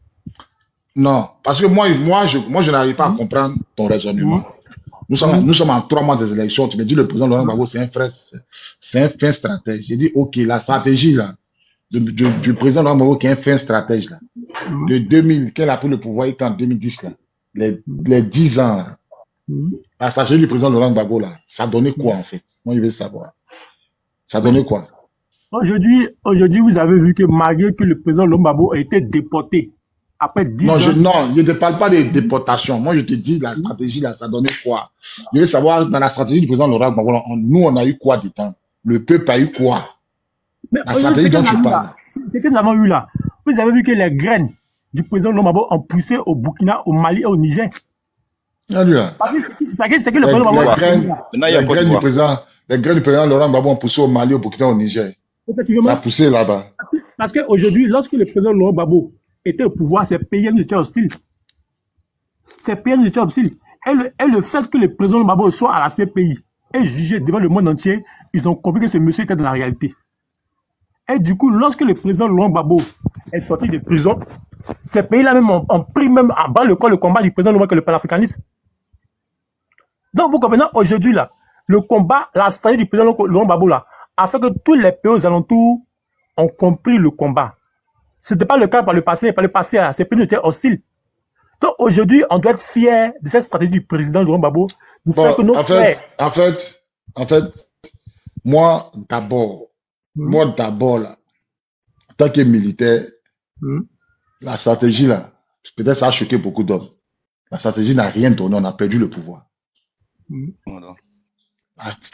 Non, parce que moi, je n'arrive pas à comprendre ton raisonnement. Nous sommes en 3 mois des élections. Tu me dis le président Laurent Gbagbo, c'est un fin stratège. J'ai dit, ok, la stratégie là, du président Laurent Gbagbo qui est un fin stratège là, de 2000, qu'elle a pris le pouvoir en 2010 là, les 10 ans là, la stratégie du président Laurent Gbagbo là, ça donnait quoi en fait? Moi, je veux savoir. Ça donnait quoi? Aujourd'hui, vous avez vu que malgré que le président Laurent Gbagbo a été déporté, après 10 ans... Non, je ne te parle pas des déportations. Moi, je te dis, la stratégie, là, ça donnait quoi? Je veux savoir, dans la stratégie du président Laurent Gbagbo, nous, on a eu quoi du temps? Le peuple a eu quoi? Mais la stratégie dont tu parles. C'est que nous avons eu là. Vous avez vu que les graines du président Laurent Gbagbo ont poussé au Burkina, au Mali et au Niger. Parce que c'est que le président Gbagbo... Les graines du président Laurent Gbagbo ont poussé au Mali, au Burkina, au Niger. Effectivement. Ça a poussé là-bas. Parce qu'aujourd'hui, lorsque le président Laurent Gbagbo était au pouvoir, ces pays étaient hostiles. Ces pays étaient hostiles. Et le fait que le président Gbagbo soit à la CPI et jugé devant le monde entier, ils ont compris que ce monsieur était dans la réalité. Et du coup, lorsque le président Laurent Gbagbo est sorti de prison, ces pays-là même ont pris même à bas le combat du président Laurent que le panafricanisme. Donc vous comprenez, aujourd'hui là, le combat, la stratégie du président Laurent Gbagbo là, a fait que tous les pays aux alentours ont compris le combat. Ce n'était pas le cas par le passé. Par le passé, ces pays étaient hostiles. Donc aujourd'hui, on doit être fier de cette stratégie du président Laurent Gbagbo. En fait, moi d'abord, là, en tant que militaire, la stratégie là, peut-être ça a choqué beaucoup d'hommes. La stratégie n'a rien donné, on a perdu le pouvoir.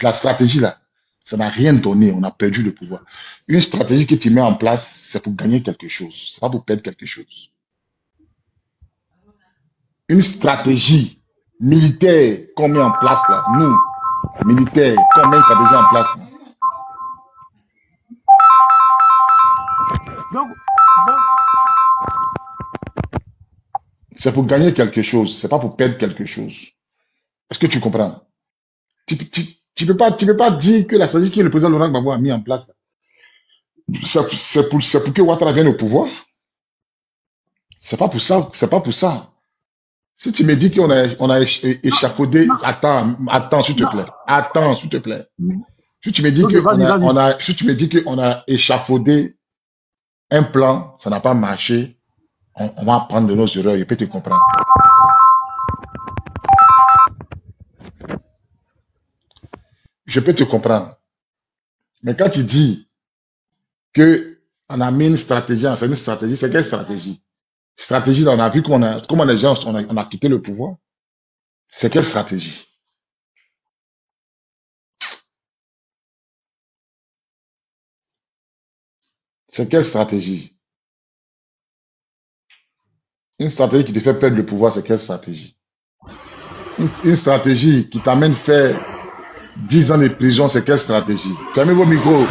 La stratégie là, ça n'a rien donné, on a perdu le pouvoir. Une stratégie que tu mets en place, c'est pour gagner quelque chose, c'est pas pour perdre quelque chose. Une stratégie militaire qu'on met en place là, nous, militaires, qu'on met une stratégie en place là. C'est pour gagner quelque chose, c'est pas pour perdre quelque chose. Est-ce que tu comprends? Tu Tu peux pas dire que la stratégie que le président Laurent Gbagbo a mis en place, c'est pour que Ouattara vienne au pouvoir. C'est pas pour ça, c'est pas pour ça. Si tu me dis qu'on a échafaudé, attends, s'il te plaît. Attends, s'il te plaît. Si tu me dis si tu me dis qu'on a échafaudé un plan, ça n'a pas marché, on va apprendre de nos erreurs, je peux te comprendre. Je peux te comprendre. Mais quand tu dis que on a mis une stratégie, c'est une stratégie, c'est quelle stratégie? Stratégie, là, on a vu comment les gens, on a quitté le pouvoir. C'est quelle stratégie? C'est quelle stratégie? Une stratégie qui te fait perdre le pouvoir, c'est quelle stratégie? Une stratégie qui t'amène faire 10 ans de prison, c'est quelle stratégie? Fermez vos micros.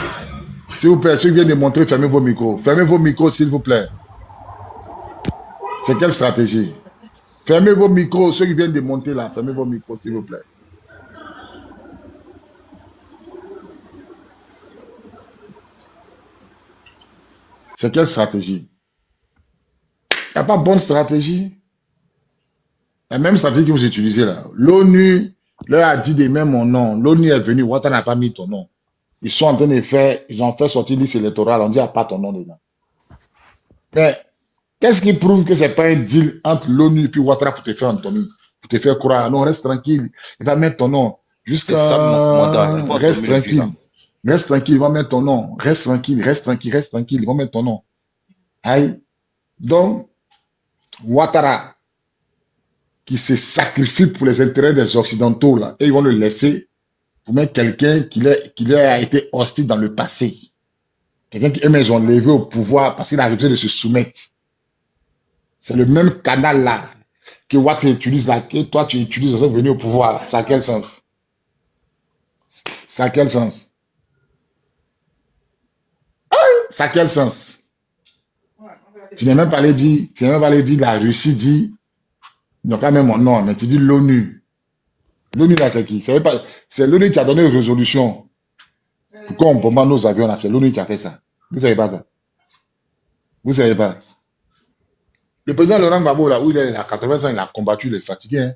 S'il vous plaît, ceux qui viennent de montrer, fermez vos micros. Fermez vos micros, s'il vous plaît. C'est quelle stratégie? Fermez vos micros, ceux qui viennent de monter là, fermez vos micros, s'il vous plaît. C'est quelle stratégie? Il n'y a pas de bonne stratégie. La même stratégie que vous utilisez là. L'ONU leur a dit de mettre mon nom. L'ONU est venue, Ouattara n'a pas mis ton nom. Ils sont en train de faire, ils ont fait sortir liste électorale, on dit il n'y a pas ton nom dedans. Mais qu'est-ce qui prouve que ce n'est pas un deal entre l'ONU et puis Ouattara pour te faire Anthony, pour te faire croire, non, reste tranquille, il va mettre ton nom. Jusqu'à. Reste tranquille. Reste tranquille, il va mettre ton nom. Reste tranquille, reste tranquille, reste tranquille, il va mettre ton nom. Aïe. Donc, Ouattara, qui se sacrifie pour les intérêts des Occidentaux, là, et ils vont le laisser pour mettre quelqu'un qui leur a été hostile dans le passé. Quelqu'un qui eux-mêmes ont levé au pouvoir parce qu'il a refusé de se soumettre. C'est le même canal là que Ouattara utilise là, que toi tu utilises pour venir au pouvoir. Ça a quel sens? Ça a quel sens? Ça a quel sens? Tu n'as même pas allé dire, la Russie dit, ils n'ont pas même mon nom, mais tu dis l'ONU. L'ONU là, c'est qui? C'est l'ONU qui a donné une résolution. Pourquoi on bombarde nos avions là? C'est l'ONU qui a fait ça. Vous ne savez pas ça? Vous ne savez pas? Le président Laurent Gbagbo, là, où il est à 80 ans, il a combattu, il est fatigué. Hein.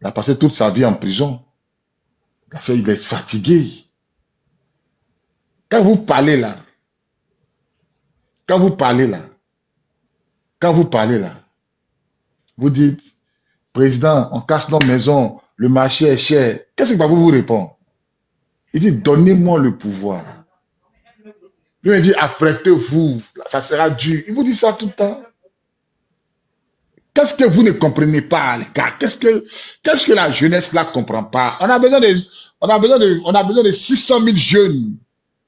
Il a passé toute sa vie en prison. Il est fatigué. Quand vous parlez là, vous dites, président, on casse nos maisons, le marché est cher. Qu'est-ce que Gbagbo vous répond? Il dit, donnez-moi le pouvoir. Lui, il dit, apprêtez-vous, ça sera dur. Il vous dit ça tout le temps. Qu'est-ce que vous ne comprenez pas, les gars? Qu'est-ce que la jeunesse là comprend pas? On a besoin de 600 000 jeunes.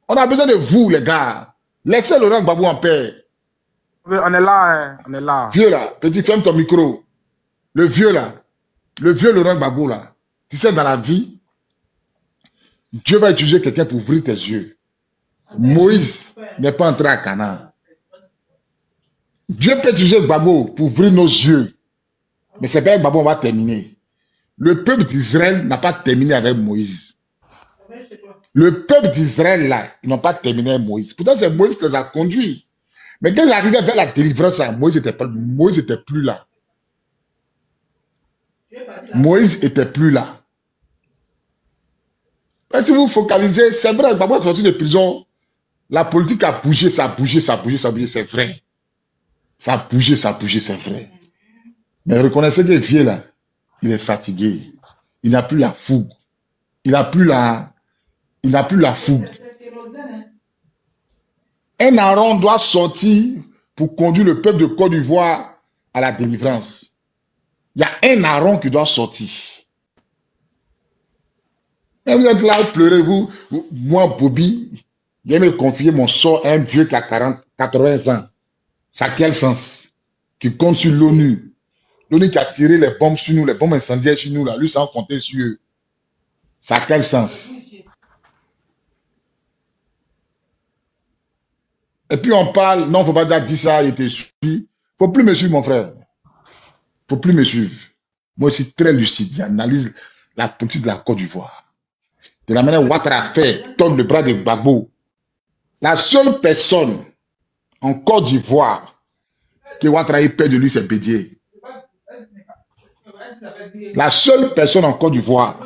On a besoin de vous, les gars. Laissez Laurent Gbagbo en paix. On est là, hein. On est là. Vieux là, petit, ferme ton micro. Le vieux là, le vieux Laurent Gbagbo là. Tu sais, dans la vie, Dieu va utiliser quelqu'un pour ouvrir tes yeux. Moïse n'est pas entré à Canaan. Dieu peut utiliser Gbagbo pour ouvrir nos yeux. Mais c'est pas Gbagbo, on va terminer. Le peuple d'Israël n'a pas terminé avec Moïse. Le peuple d'Israël, là, ils n'ont pas terminé avec Moïse. Pourtant, c'est Moïse qui les a conduits. Mais quand ils arrivaient vers la délivrance, là, Moïse n'était plus là. Moïse n'était plus là. Mais si vous focalisez, c'est vrai, Gbagbo est sorti de prison. La politique a bougé, ça a bougé, c'est vrai. Ça a bougé, c'est vrai. Mais reconnaissez que le vieux là, il est fatigué. Il n'a plus la fougue. Il n'a plus la fougue. Un Aaron doit sortir pour conduire le peuple de Côte d'Ivoire à la délivrance. Il y a un Aaron qui doit sortir. Et vous êtes là, vous pleurez, moi, Bobby, il me confier mon sort à un vieux qui a 80 ans. Ça a quel sens? Qui compte sur l'ONU. L'ONU qui a tiré les bombes sur nous, les bombes incendiaires sur nous, là, lui sans compter sur eux. Ça a quel sens? Et puis on parle, non, il ne faut pas dire ça, il était suivi. Il ne faut plus me suivre, mon frère. Il ne faut plus me suivre. Moi, je suis très lucide. J'analyse la politique de la Côte d'Ivoire. de la manière Ouattara a fait, tordre le bras de Gbagbo. La seule personne en Côte d'Ivoire que Ouattara ait peur de lui, c'est Bédié. La seule personne en Côte d'Ivoire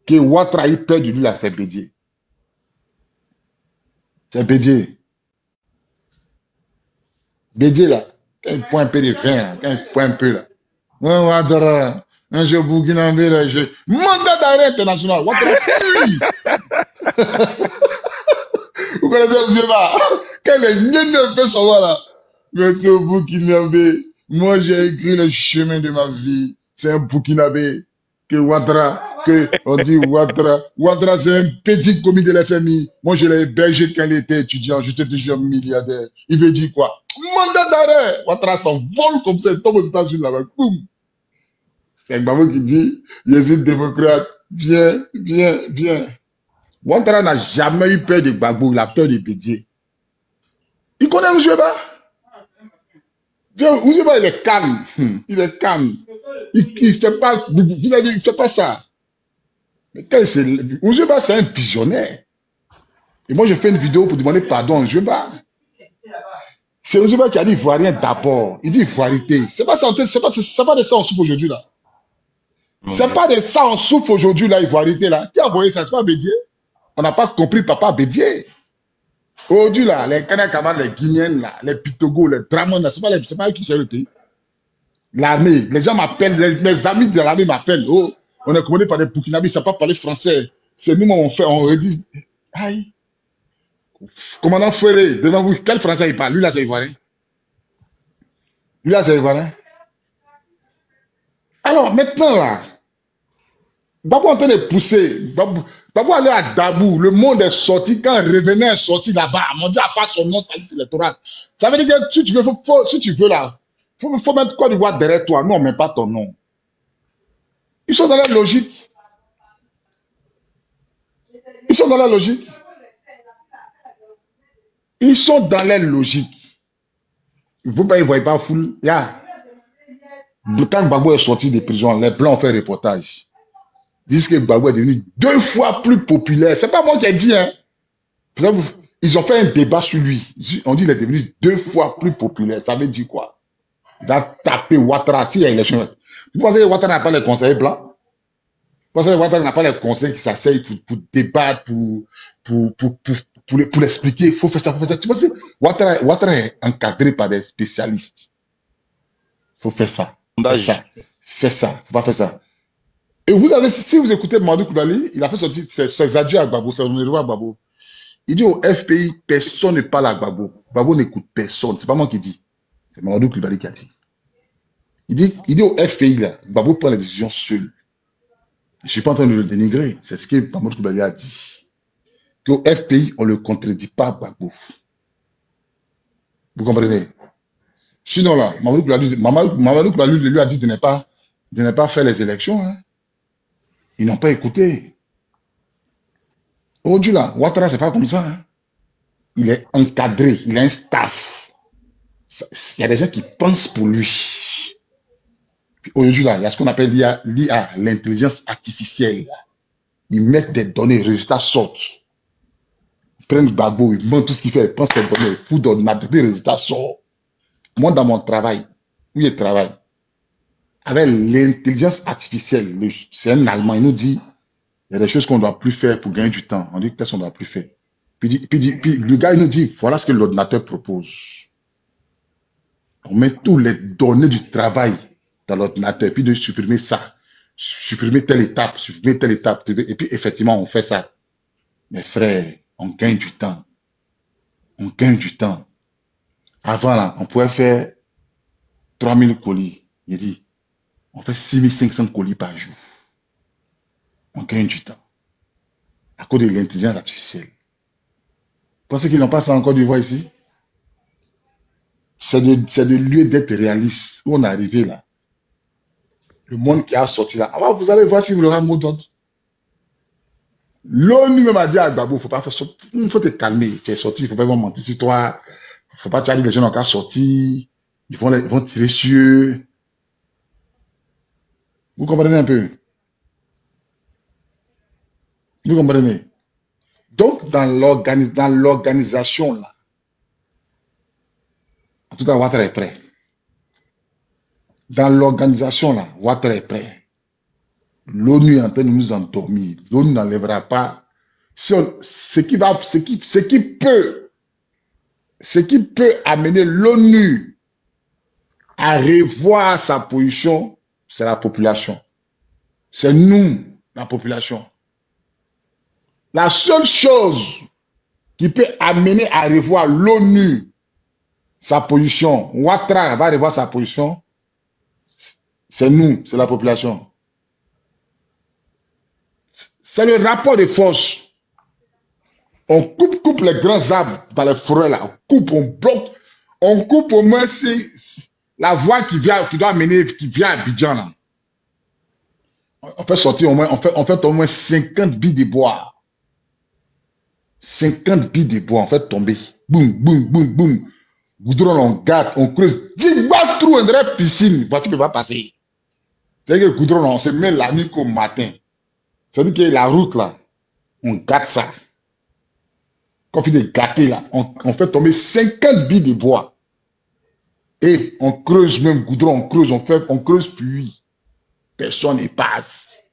que Ouattara ait peur de lui, là, c'est Bédié. C'est Bédié. Bédié, là, quand il prend un peu de vin, là, quand il prend un peu, là. Ouais, Ouattara, un jeu Burkinabé, là, mandat d'arrêt international. Ouattara, oui. Vous connaissez le débat? Quand les Nyens fait savoir là, monsieur Burkinabé, moi j'ai écrit le chemin de ma vie. C'est un Burkinabé. Que Ouattara, que on dit Ouattara. Ouattara, c'est un petit commis de l'FMI. Moi je l'ai hébergé quand il était étudiant. J'étais déjà milliardaire. Il veut dire quoi? Mandat d'arrêt. Ouattara s'envole comme ça. Il tombe aux États-Unis là-bas. Boum. C'est Gbagbo qui dit, je suis démocrate. Viens, viens, viens. Ouattara n'a jamais eu peur de Gbagbo, il a peur de Bédié. Il connaît Ouzoueba. Ouzoueba, il est calme. Il est calme. Il fait pas, vous avez dit, il fait pas ça. Mais Ouzoueba, c'est un visionnaire. Et moi, je fais une vidéo pour demander pardon à Ouzoueba. C'est Ouzoueba qui a dit Ivoirien d'abord. Il dit Ivoirité. C'est pas ça, c'est pas de ça on souffre aujourd'hui, là. C'est pas de ça on souffre aujourd'hui, là, Ivoirité, là. Qui a envoyé ça? C'est pas Bédié. On n'a pas compris papa Bédié. Aujourd'hui, là, les Kanakamas, les Guinéens, là, les Pitogos, les Dramons, c'est pas eux qui gèrent le pays. L'armée, les gens m'appellent, mes amis de l'armée m'appellent. Oh, on est commandé par des Burkinabés, ça ne pas parler français. C'est nous, on fait, on redit. Aïe. Commandant Ferré, devant vous, quel français il parle? Lui, là, c'est Ivoirien. Lui, là, c'est Ivoirien. Alors, maintenant, là, Gbagbo est en train de pousser. Gbagbo allait à Dabou. Le monde est sorti. Quand Revenant est sorti là-bas, mon Dieu, à part son nom, c'est électoral. Ça veut dire que si tu veux là, faut mettre Côte d'Ivoire derrière toi. Non, mais pas ton nom. Ils sont dans la logique. Ils sont dans la logique. Ils sont dans la logique. Vous ne voyez pas foule. Quand Gbagbo est sorti de prison, les Blancs ont fait un reportage. Ils disent que Gbagbo est devenu 2 fois plus populaire. C'est pas moi qui ai dit, hein. Ils ont fait un débat sur lui. On dit qu'il est devenu 2 fois plus populaire. Ça veut dire quoi? Il a tapé Ouattara s'il y a élection. Vous pensez que Ouattara n'a pas les conseillers blancs? Vous pensez que Ouattara n'a pas les conseillers qui s'asseyent pour débattre, pour l'expliquer? Il faut faire ça, faut faire ça. Tu penses que Ouattara est encadré par des spécialistes? Il faut faire ça. Fais ça. Faut pas faire ça. Et vous avez, si vous écoutez Mamadou Koulibaly, il a fait sortir ses adieux à Gbagbo, ses remerciements à Gbagbo. Il dit au FPI, personne ne parle à Gbagbo. Gbagbo n'écoute personne. C'est pas moi qui dis. C'est Mamadou Koulibaly qui a dit. Il dit au FPI, là, Gbagbo prend les décisions seul. Je suis pas en train de le dénigrer. C'est ce que Mamadou Koulibaly a dit. Qu'au FPI, on ne le contredit pas, Gbagbo. Vous comprenez? Sinon, là, Mamadou Koulibaly lui a dit de ne pas faire les élections, hein. Ils n'ont pas écouté. Aujourd'hui, là, Ouattara, c'est pas comme ça. Hein. Il est encadré, il a un staff. Il y a des gens qui pensent pour lui. Aujourd'hui, là, il y a ce qu'on appelle l'IA, l'intelligence artificielle. Ils mettent des données, les résultats sortent. Ils prennent Gbagbo, ils montrent tout ce qu'il fait, ils prennent ces données, ils foutent dans l'ordinateur, les résultats sortent. Moi, dans mon travail, où je travaille, avec l'intelligence artificielle, c'est un Allemand, il nous dit, il y a des choses qu'on ne doit plus faire pour gagner du temps. On dit qu'est-ce qu'on ne doit plus faire. Puis le gars, il nous dit, voilà ce que l'ordinateur propose. On met tous les données du travail dans l'ordinateur, puis de supprimer ça, supprimer telle étape, et puis effectivement, on fait ça. Mes frères, on gagne du temps. On gagne du temps. Avant, là, on pouvait faire 3000 colis. Il dit, on fait 6500 colis par jour. On gagne du temps. À cause de l'intelligence artificielle. Vous pensez qu'ils n'ont pas ça encore du voir ici? C'est de lieu d'être réaliste. Où on est arrivé là. Le monde qui a sorti là. Alors, vous allez voir si vous aurez un mot d'ordre. L'ONU même a dit à Gbagbo, faut pas faire ça. Il faut te calmer. Tu es sorti, il faut pas mentir sur toi. Il faut pas te dire les gens n'ont qu'à sortir. Ils vont tirer sur eux. Vous comprenez un peu? Vous comprenez? Donc, dans l'organisation, là, en tout cas, Ouattara est prêt. Dans l'organisation, là, Ouattara est prêt. L'ONU est en train de nous endormir. L'ONU n'enlèvera pas. Ce qui peut amener l'ONU à revoir sa position, c'est la population. C'est nous, la population. La seule chose qui peut amener à revoir l'ONU, sa position, Ouattara va revoir sa position, c'est nous, c'est la population. C'est le rapport de force. On coupe les grands arbres dans les forêts là. On bloque. On coupe au moins la voie qui doit mener, qui vient à Abidjan là. On fait sortir au moins, on fait au moins 50 billes de bois. 50 billes de bois, on fait tomber. Boum, boum, boum, boum. Goudron, on gâte, on creuse. 10 balles trou, on dirait piscine. Voiture ne peut pas passer. C'est que goudron, on se met la nuit au matin. C'est-à-dire que la route là, on gâte ça. Quand on finit de gâter là, on fait tomber 50 billes de bois. Et on creuse même goudron, on creuse puis personne ne passe.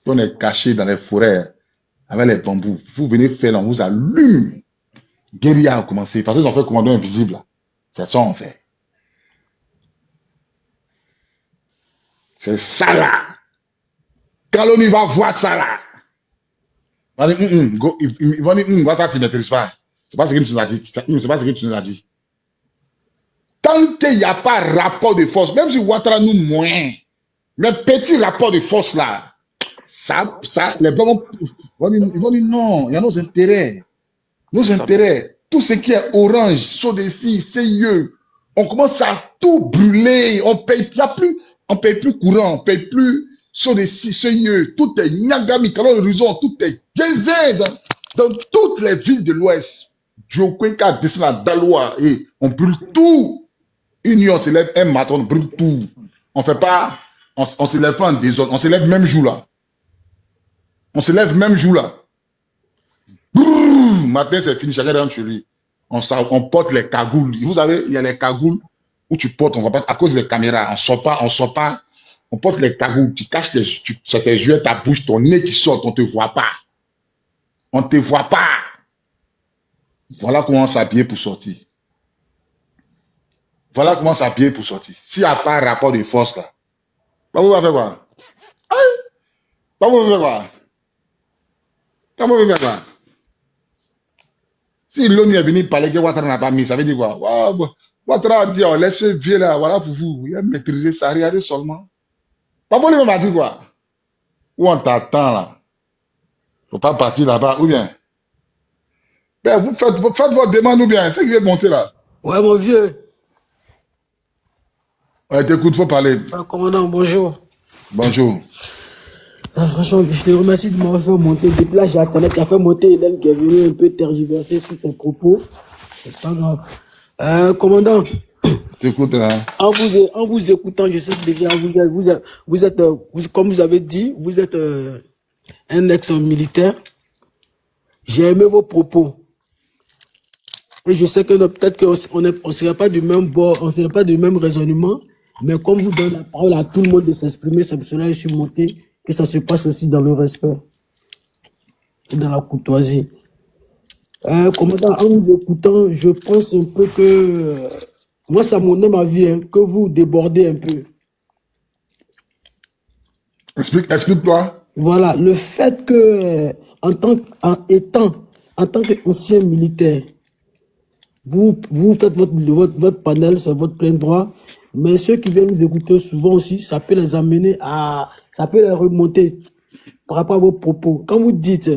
On est caché dans les forêts avec les bambous. Vous venez faire là, on vous allume. Guérilla a commencé. Parce qu'ils ont fait commando invisible là. C'est ça on fait. C'est ça là. Quand l'ONU va voir ça là, ils vont dire, Ouattara, tu ne maîtrises pas. C'est pas ce que tu nous as dit. C'est pas ce que tu nous as dit. Tant qu'il n'y a pas rapport de force, même si Ouattara nous moins, mais petit rapport de force là, ça, les blancs vont dire non, il y a nos intérêts. Nos intérêts. Tout ce qui est orange, SODECI, CIE, on commence à tout brûler. On paye plus courant, on paye plus SODECI, CIE, tout est Niagami, Calon Horizon, tout est gazé dans toutes les villes de l'Ouest. Djokwenka, Dessina, Daloa, et on brûle tout. Union se lève un matin, on brûle tout. On fait pas, on se lève pas en désordre, on se lève même jour là. On se lève même jour là. Brrr, matin c'est fini, chacun rentre chez lui. On porte les cagoules. Vous savez, il y a les cagoules où tu portes, on va pas, à cause des caméras, on sort pas. On porte les cagoules, tu caches tes yeux, ta bouche, ton nez qui sort, on te voit pas. On te voit pas. Voilà comment on s'habille pour sortir. Voilà comment on s'habille pour sortir. S'il n'y a pas rapport de force là, vous va faire quoi? Vous va faire quoi? Comment vous va faire quoi? Si l'ONU est venu parler que Ouattara n'a pas mis, ça veut dire quoi? Ouattara a dit, oh, laissez vieux là, voilà pour vous. Il a maîtrisé ça, regardez seulement. Papa lui m'a dit quoi? Où on t'attend là? Faut pas partir là-bas, ou bien? Ben, vous faites votre demande ou bien? C'est qui vient de monter là? Ouais, mon vieux. Ouais, t'écoute, faut parler. Commandant, bonjour. Bonjour. Franchement, je te remercie de m'avoir fait monter. Depuis là, j'attendais, tu as fait monter Hélène qui est venue un peu tergiverser sur ses propos. C'est pas grave. Commandant. T'écoutes là. En vous écoutant, je sais que déjà, vous êtes comme vous avez dit, vous êtes un ex-militaire. J'ai aimé vos propos. Et je sais que peut-être qu'on ne serait pas du même bord, on ne serait pas du même raisonnement, mais comme vous donnez la parole à tout le monde de s'exprimer, c'est pour cela que je suis monté, que ça se passe aussi dans le respect et dans la courtoisie. Commandant, en vous écoutant, je pense un peu que moi, ça m'en est ma vie, hein, que vous débordez un peu. Explique-toi. Voilà, le fait que, en tant qu'ancien militaire, vous faites votre panel, c'est votre plein droit, mais ceux qui viennent nous écouter souvent aussi, ça peut les amener ça peut les remonter par rapport à vos propos. Quand vous dites,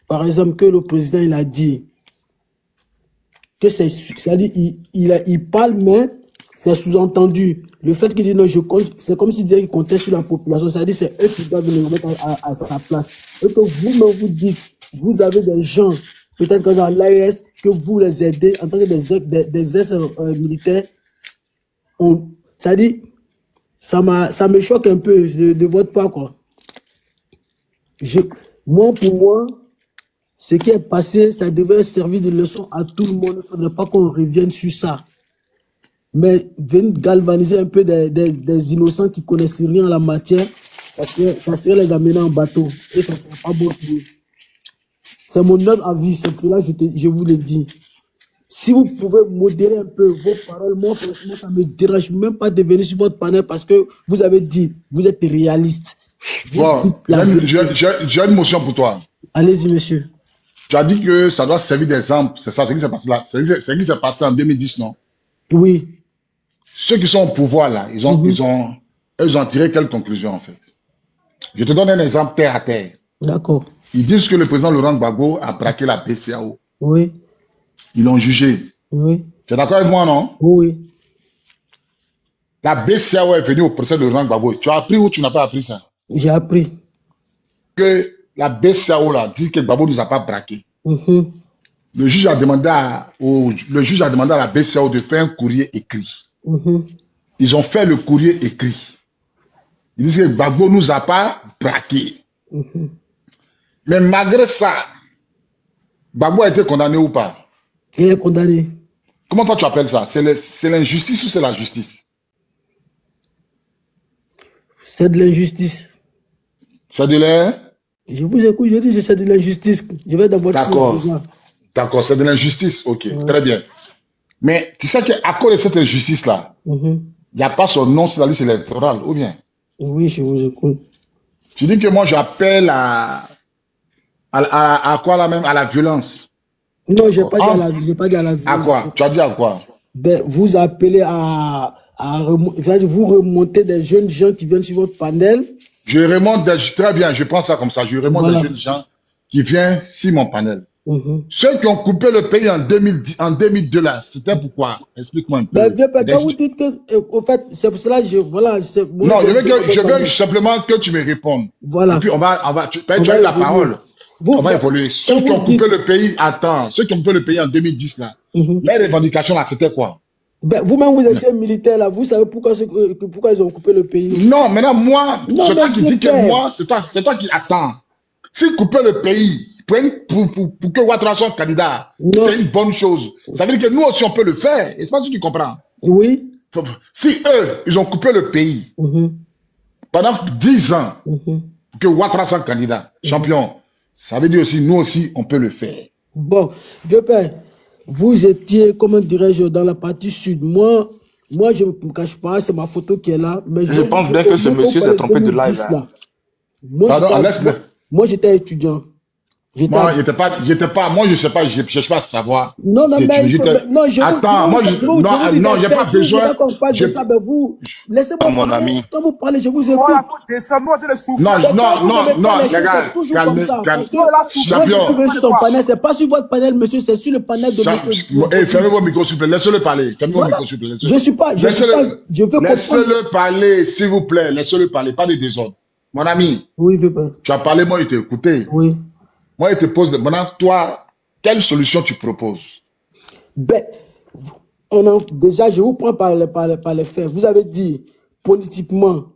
par exemple, que le président, il a dit, que c'est-à-dire, il parle, mais c'est sous-entendu. Le fait qu'il dit non, c'est comme s'il disait qu'il comptait sur la population, c'est-à-dire, c'est eux qui doivent le remettre à sa place. Et que vous-même vous dites, vous avez des gens, peut-être que dans l'AES, que vous les aidez en tant que des ex-militaires. C'est-à-dire, ça me choque un peu de votre part, quoi. Moi, pour moi, ce qui est passé, ça devait servir de leçon à tout le monde. Il ne faudrait pas qu'on revienne sur ça. Mais venir galvaniser un peu des innocents qui ne connaissent rien en la matière, ça serait les amener en bateau. Et ça ne serait pas bon pour eux. C'est mon humble avis, c'est cela je vous le dis. Si vous pouvez modérer un peu vos paroles, moi, franchement, ça ne me dérange même pas de venir sur votre panel parce que vous avez dit, vous êtes réaliste. Bon, j'ai une motion pour toi. Allez-y, monsieur. Tu as dit que ça doit servir d'exemple. C'est ça, c'est ce qui s'est passé là. C'est ce qui s'est passé en 2010, non? Oui. Ceux qui sont au pouvoir là, ils ont tiré quelle conclusion en fait? Je te donne un exemple terre à terre. D'accord. Ils disent que le président Laurent Gbagbo a braqué la BCEAO. Oui. Ils l'ont jugé. Oui. Tu es d'accord avec moi, non? Oui. La BCEAO est venue au procès de Laurent Gbagbo. Tu as appris ou tu n'as pas appris ça? J'ai appris. Que la BCEAO là dit que Gbagbo ne nous a pas braqué. Le juge a demandé à la BCEAO de faire un courrier écrit. Ils ont fait le courrier écrit. Ils disent que Gbagbo nous a pas braqué. Mais malgré ça, Gbagbo a été condamné ou pas? Il est condamné. Comment toi tu appelles ça? C'est l'injustice ou c'est la justice? C'est de l'injustice. C'est de l'injustice? Je vous écoute, je dis que c'est de l'injustice. Je vais d'abord dire. D'accord, c'est de l'injustice. Ok, très bien. Mais tu sais qu'à cause de cette injustice-là, il n'y a pas son nom sur la liste électorale, ou bien? Oui, je vous écoute. Tu dis que moi j'appelle à quoi là même? À la violence. Non, je n'ai pas dit à la violence. À quoi? Tu as dit à quoi? Ben, vous appelez vous remontez des jeunes gens qui viennent sur votre panel. Je remonte très bien, je prends ça comme ça. Je remonte des jeunes gens qui viennent sur mon panel. Ceux qui ont coupé le pays en 2002 là, c'était pourquoi? Explique-moi un peu. Ben, quand vous dites que, au fait, c'est pour cela, voilà. Non, je veux simplement que tu me répondes. Voilà. Et puis tu as eu la parole. On va évoluer. Ceux qui ont coupé le pays, ceux qui ont coupé le pays en 2010 là, les revendications là, c'était quoi? Ben, vous-même, vous étiez militaire là, vous savez pourquoi ils ont coupé le pays? Non, maintenant, moi, c'est toi qui dis que moi, c'est toi qui attends. S'ils coupaient le pays, pour que Ouattara soit candidat, c'est une bonne chose. Ça veut dire que nous aussi, on peut le faire. Et c'est pas ce que tu comprends. Oui. Si eux, ils ont coupé le pays pendant 10 ans, pour que Ouattara soit candidat, champion, ça veut dire aussi, nous aussi, on peut le faire. Bon, vieux père, vous étiez, comment dirais-je, dans la partie sud. Moi, je ne me cache pas, c'est ma photo qui est là. Mais je pense bien que ce monsieur s'est trompé de live. Moi, j'étais étudiant. Moi, moi, je sais pas, je cherche pas à savoir. Non, non, mais attends, moi, non, j'ai pas besoin. Laissez-moi mon ami. Quand vous parlez, je vous écoute. Non, regarde, champion. C'est pas sur votre panel, monsieur, c'est sur le panel de monsieur. Fermez vos micros, s'il vous plaît, laissez-le parler. Fermez vos micros, s'il vous plaît. Je suis pas, je veux comprendre. Laissez-le parler, s'il vous plaît, laissez-le parler, pas de désordre. Mon ami. Oui, papa. Tu as parlé, moi, je t'ai écouté. Oui. Moi, je te pose, maintenant, toi, quelle solution tu proposes? Ben, déjà, je vous prends par les faits. Vous avez dit, politiquement,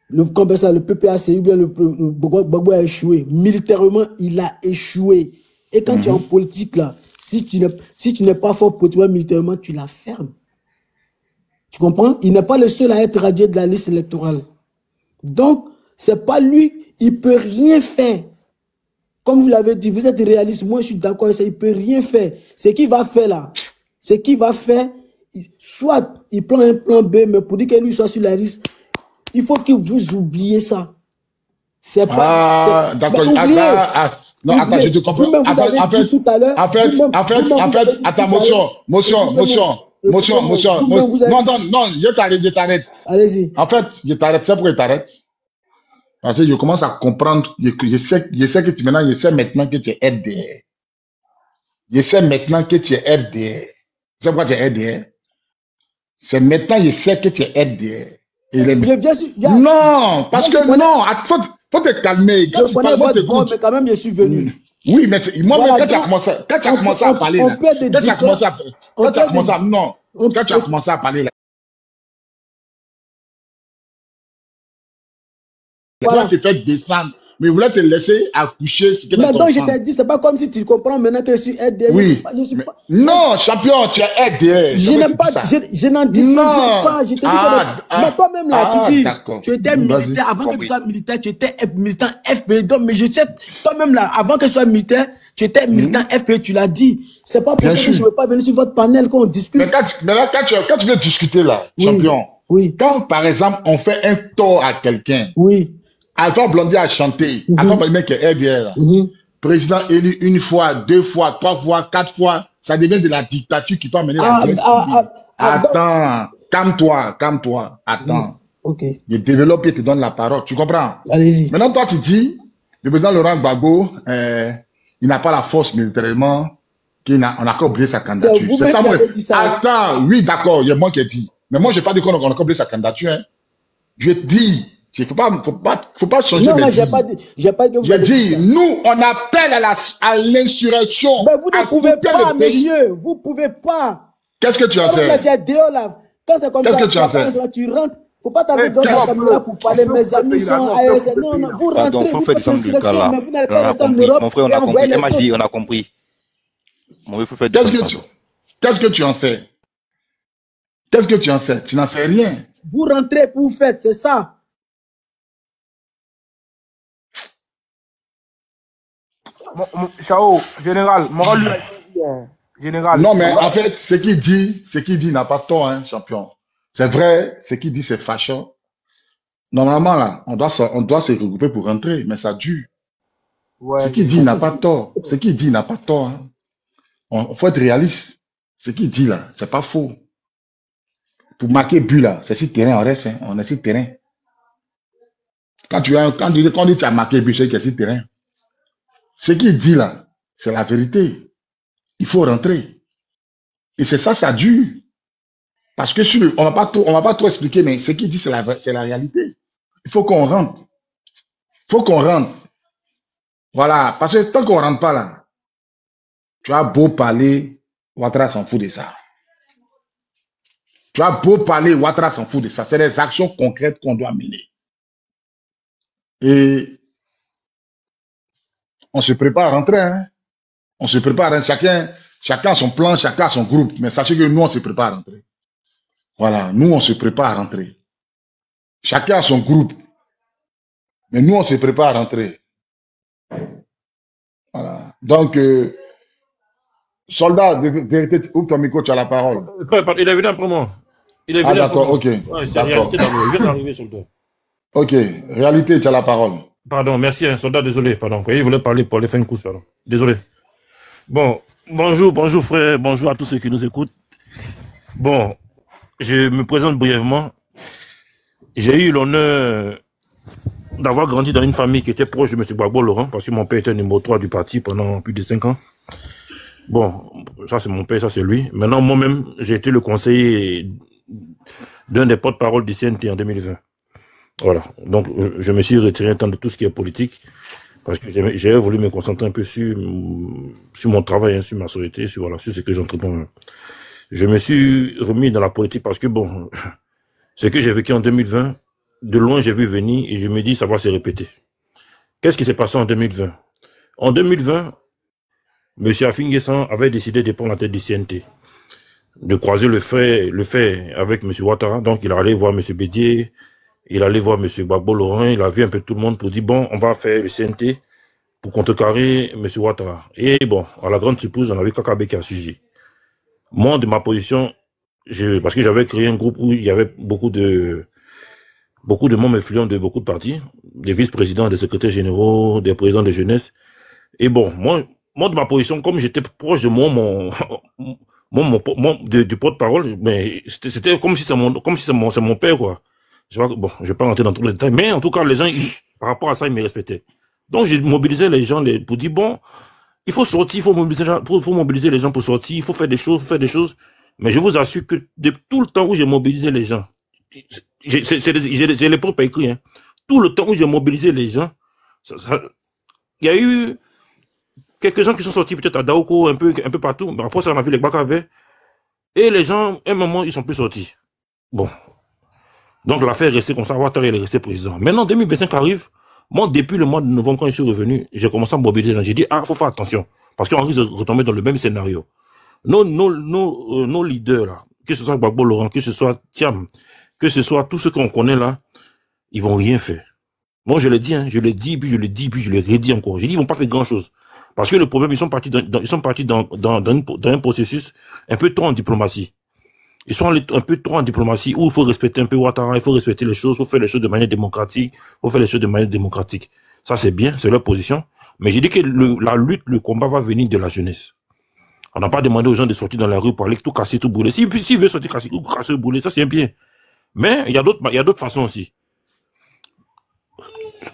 le PPAC ou bien le Gbagbo a échoué. Militairement, il a échoué. Et quand tu es en politique, là, si tu n'es pas fort politiquement, militairement, tu la fermes. Tu comprends? Il n'est pas le seul à être radié de la liste électorale. Donc, c'est pas lui, il peut rien faire. Comme vous l'avez dit, vous êtes réaliste, moi je suis d'accord avec ça, il ne peut rien faire. Ce qu'il va faire là, soit il prend un plan B, mais pour dire que lui soit sur la liste, il faut que vous oubliez ça. C'est pas... d'accord. Non, attends, je te comprends. En fait, attends, motion. Non, je t'arrête. Allez-y. En fait, je t'arrête, c'est pourquoi je t'arrête. Parce que je commence à comprendre, je sais que maintenant, je sais maintenant que tu es RDR. Je sais maintenant que tu es RDR. C'est pourquoi tu es RDR? C'est maintenant, je sais que tu es RDR. Non, parce que non, faut te calmer. Quand tu parles, mais quand même, je suis venu. Oui, mais moi, quand tu as commencé à parler, là, quand tu as commencé à parler, là, voilà. te faire descendre mais il voulait te laisser accoucher ce qui est dans Mais ton donc, je ventre. t'ai dit, c'est pas comme si tu comprends maintenant que je suis RDR. Oui. Je suis Mais- pas. non, champion, tu es RDR. Je Jamais n'ai tu dis pas, ça. je n'en discute Non. pas. Je te dis Ah, que mais toi-même là, ah, tu dis, d'accord. tu étais Vas-y. militaire avant que tu Compris. sois militaire, tu étais militant FPE. Donc, mais je sais, toi-même là, avant que tu sois militaire, tu étais militant FPE, tu l'as dit. C'est pas pour Bien toi que sûr. je ne veux pas venir sur votre panel qu'on discute. Mais là, quand tu veux discuter là, Oui. champion, Oui, quand par exemple on fait un tort à quelqu'un, oui. Alpha Blondy a chanté, Alpha Blondy mec est RDR là. Mhm. Président élu une fois, 2 fois, 3 fois, 4 fois, ça devient de la dictature qui peut amener la Ah, guerre ah, civile. donc- Attends, calme-toi, attends. Ok, Je développe et te donne la parole, tu comprends? allez-y. Maintenant, toi, tu dis, le président Laurent Gbagbo, il n'a pas la force militairement, on a qu'à oublier sa candidature. vous-même C'est ça, qui moi. avez dit ça. Attends, oui, d'accord, il y a moi qui ai dit. Mais moi, je n'ai pas dit qu'on a qu'à oublier sa candidature. Hein. Je dis, il faut pas changer Non, mes non, j'ai dires. pas dit que vous J'ai avez dit, ça. nous, on appelle à l'insurrection. Mais vous à ne pouvez couper pas, le pays. monsieur. Vous pouvez pas. Qu'est-ce que tu en Quand là, tu sais? es dehors là. Quand c'est comme Qu'est-ce ça, que tu en sais? tu rentres. Faut pas t'arriver dans la qu'est-ce- caméra pour parler. Mes amis sont AES. Non, non, vous Pardon, rentrez, faut vous faire faites descendre du cas l'insurrection, là. mais vous n'allez On pas a rester en compris. Europe Mon frère, on et a envoyer compris. les MHD, autres. on a compris. Mon frère, faut faire Qu'est-ce descendre. que tu, Pardon. qu'est-ce que tu en sais? Qu'est-ce que tu en sais? Tu n'en sais rien. Vous rentrez pour vous faites, c'est ça. Chao, général, moral lui a dit bien. Général. Non, mais en fait, ce qu'il dit n'a pas tort, hein, champion. C'est vrai, ce qu'il dit, c'est fâchant. Normalement, là, on doit se regrouper pour rentrer, mais ça dure. Ouais, Ce qu'il dit n'a pas tort. Ce qu'il dit n'a pas tort, hein. Faut être réaliste. Ce qu'il dit, là, c'est pas faux. Pour marquer but, là, c'est sur terrain, on reste, hein. On est sur terrain. Quand tu dis que tu as marqué but, c'est que c'est sur terrain. Ce qu'il dit, là, c'est la vérité. Il faut rentrer. Et c'est ça, ça dure. Parce que on va pas trop expliquer, mais ce qu'il dit, c'est la réalité. Il faut qu'on rentre. Faut qu'on rentre. Voilà. Parce que tant qu'on rentre pas là, tu as beau parler, Ouattara s'en fout de ça. Tu as beau parler, Ouattara s'en fout de ça. C'est des actions concrètes qu'on doit mener. Et on se prépare à rentrer, hein. On se prépare, hein. Chacun a son plan, chacun a son groupe. Mais sachez que nous, on se prépare à rentrer. Voilà, nous, on se prépare à rentrer. Chacun a son groupe. Mais nous, on se prépare à rentrer. Voilà. Donc, soldat, de vérité, ouvre ton micro, tu as la parole. Il est venu après moi. Il est Ah, venu après d'accord, moi. ok. Ouais, c'est D'accord. réalité d'abord. Il vient d'arriver, soldat. Ok, réalité, tu as la parole. Pardon, merci, hein, soldat, désolé, pardon. Il voulait parler pour aller faire une course, pardon. Désolé. Bon, bonjour frère, bonjour à tous ceux qui nous écoutent. Bon, je me présente brièvement. J'ai eu l'honneur d'avoir grandi dans une famille qui était proche de M. Gbagbo Laurent, parce que mon père était numéro 3 du parti pendant plus de 5 ans. Bon, ça c'est mon père, ça c'est lui. Maintenant, moi-même, j'ai été le conseiller d'un des porte-parole du CNT en 2020. Voilà. Donc, je me suis retiré un temps de tout ce qui est politique, parce que j'ai voulu me concentrer un peu sur mon travail, hein, sur ma société, sur ce que j'entreprends. Je me suis remis dans la politique parce que, bon, ce que j'ai vécu en 2020, de loin j'ai vu venir et je me dis ça va se répéter. Qu'est-ce qui s'est passé en 2020? En 2020, M. Afinguessan avait décidé de prendre la tête du CNT, de croiser le fait avec M. Ouattara. Donc il allait voir M. Bédier, il allait voir M. Gbagbo Laurent, il a vu un peu tout le monde pour dire bon, on va faire le CNT pour contrecarrer M. Ouattara. Et bon, à la grande surprise, on a vu Kakabe qui a suivi. Moi, de ma position, parce que j'avais créé un groupe où il y avait beaucoup de membres influents de beaucoup de partis, des vice-présidents, des secrétaires généraux, des présidents de jeunesse. Et bon, moi de ma position, comme j'étais proche de moi, du porte-parole, mais c'était comme si c'est mon père, quoi. Bon, je vais pas rentrer dans tous les détails, mais en tout cas, les gens, par rapport à ça, ils me respectaient. Donc, j'ai mobilisé les gens pour dire, bon, il faut sortir, il faut mobiliser les gens pour sortir, il faut faire des choses. Mais je vous assure que de tout le temps où j'ai mobilisé les gens, j'ai les propres écrits, hein. Tout le temps où j'ai mobilisé les gens, il y a eu quelques gens qui sont sortis peut-être à Daoko, un peu partout. Mais après ça, on a vu les Bakave. Et les gens, à un moment, ils sont plus sortis. Bon. Donc l'affaire est restée comme ça. Ouattara est resté président. Maintenant, 2025 arrive. Moi, depuis le mois de novembre, quand je suis revenu, j'ai commencé à me mobiliser. J'ai dit, ah, faut faire attention. Parce qu'on risque de retomber dans le même scénario. Nos leaders, là, que ce soit Gbagbo Laurent, que ce soit Thiam, que ce soit tous ceux qu'on connaît là, ils vont rien faire. Moi, je l'ai dit, hein, je l'ai dit, puis je l'ai dit, puis je l'ai redit encore. J'ai dit, ils vont pas faire grand chose. Parce que le problème, ils sont partis dans un processus un peu trop en diplomatie. Ils sont allés un peu trop en diplomatie où il faut respecter un peu Ouattara, il faut respecter les choses, il faut faire les choses de manière démocratique, Ça, c'est bien, c'est leur position. Mais j'ai dit que la lutte, le combat va venir de la jeunesse. On n'a pas demandé aux gens de sortir dans la rue pour aller tout casser, tout brûler. S'ils veulent sortir casser, ou casser, brûler, ça c'est bien. Mais il y a d'autres façons aussi.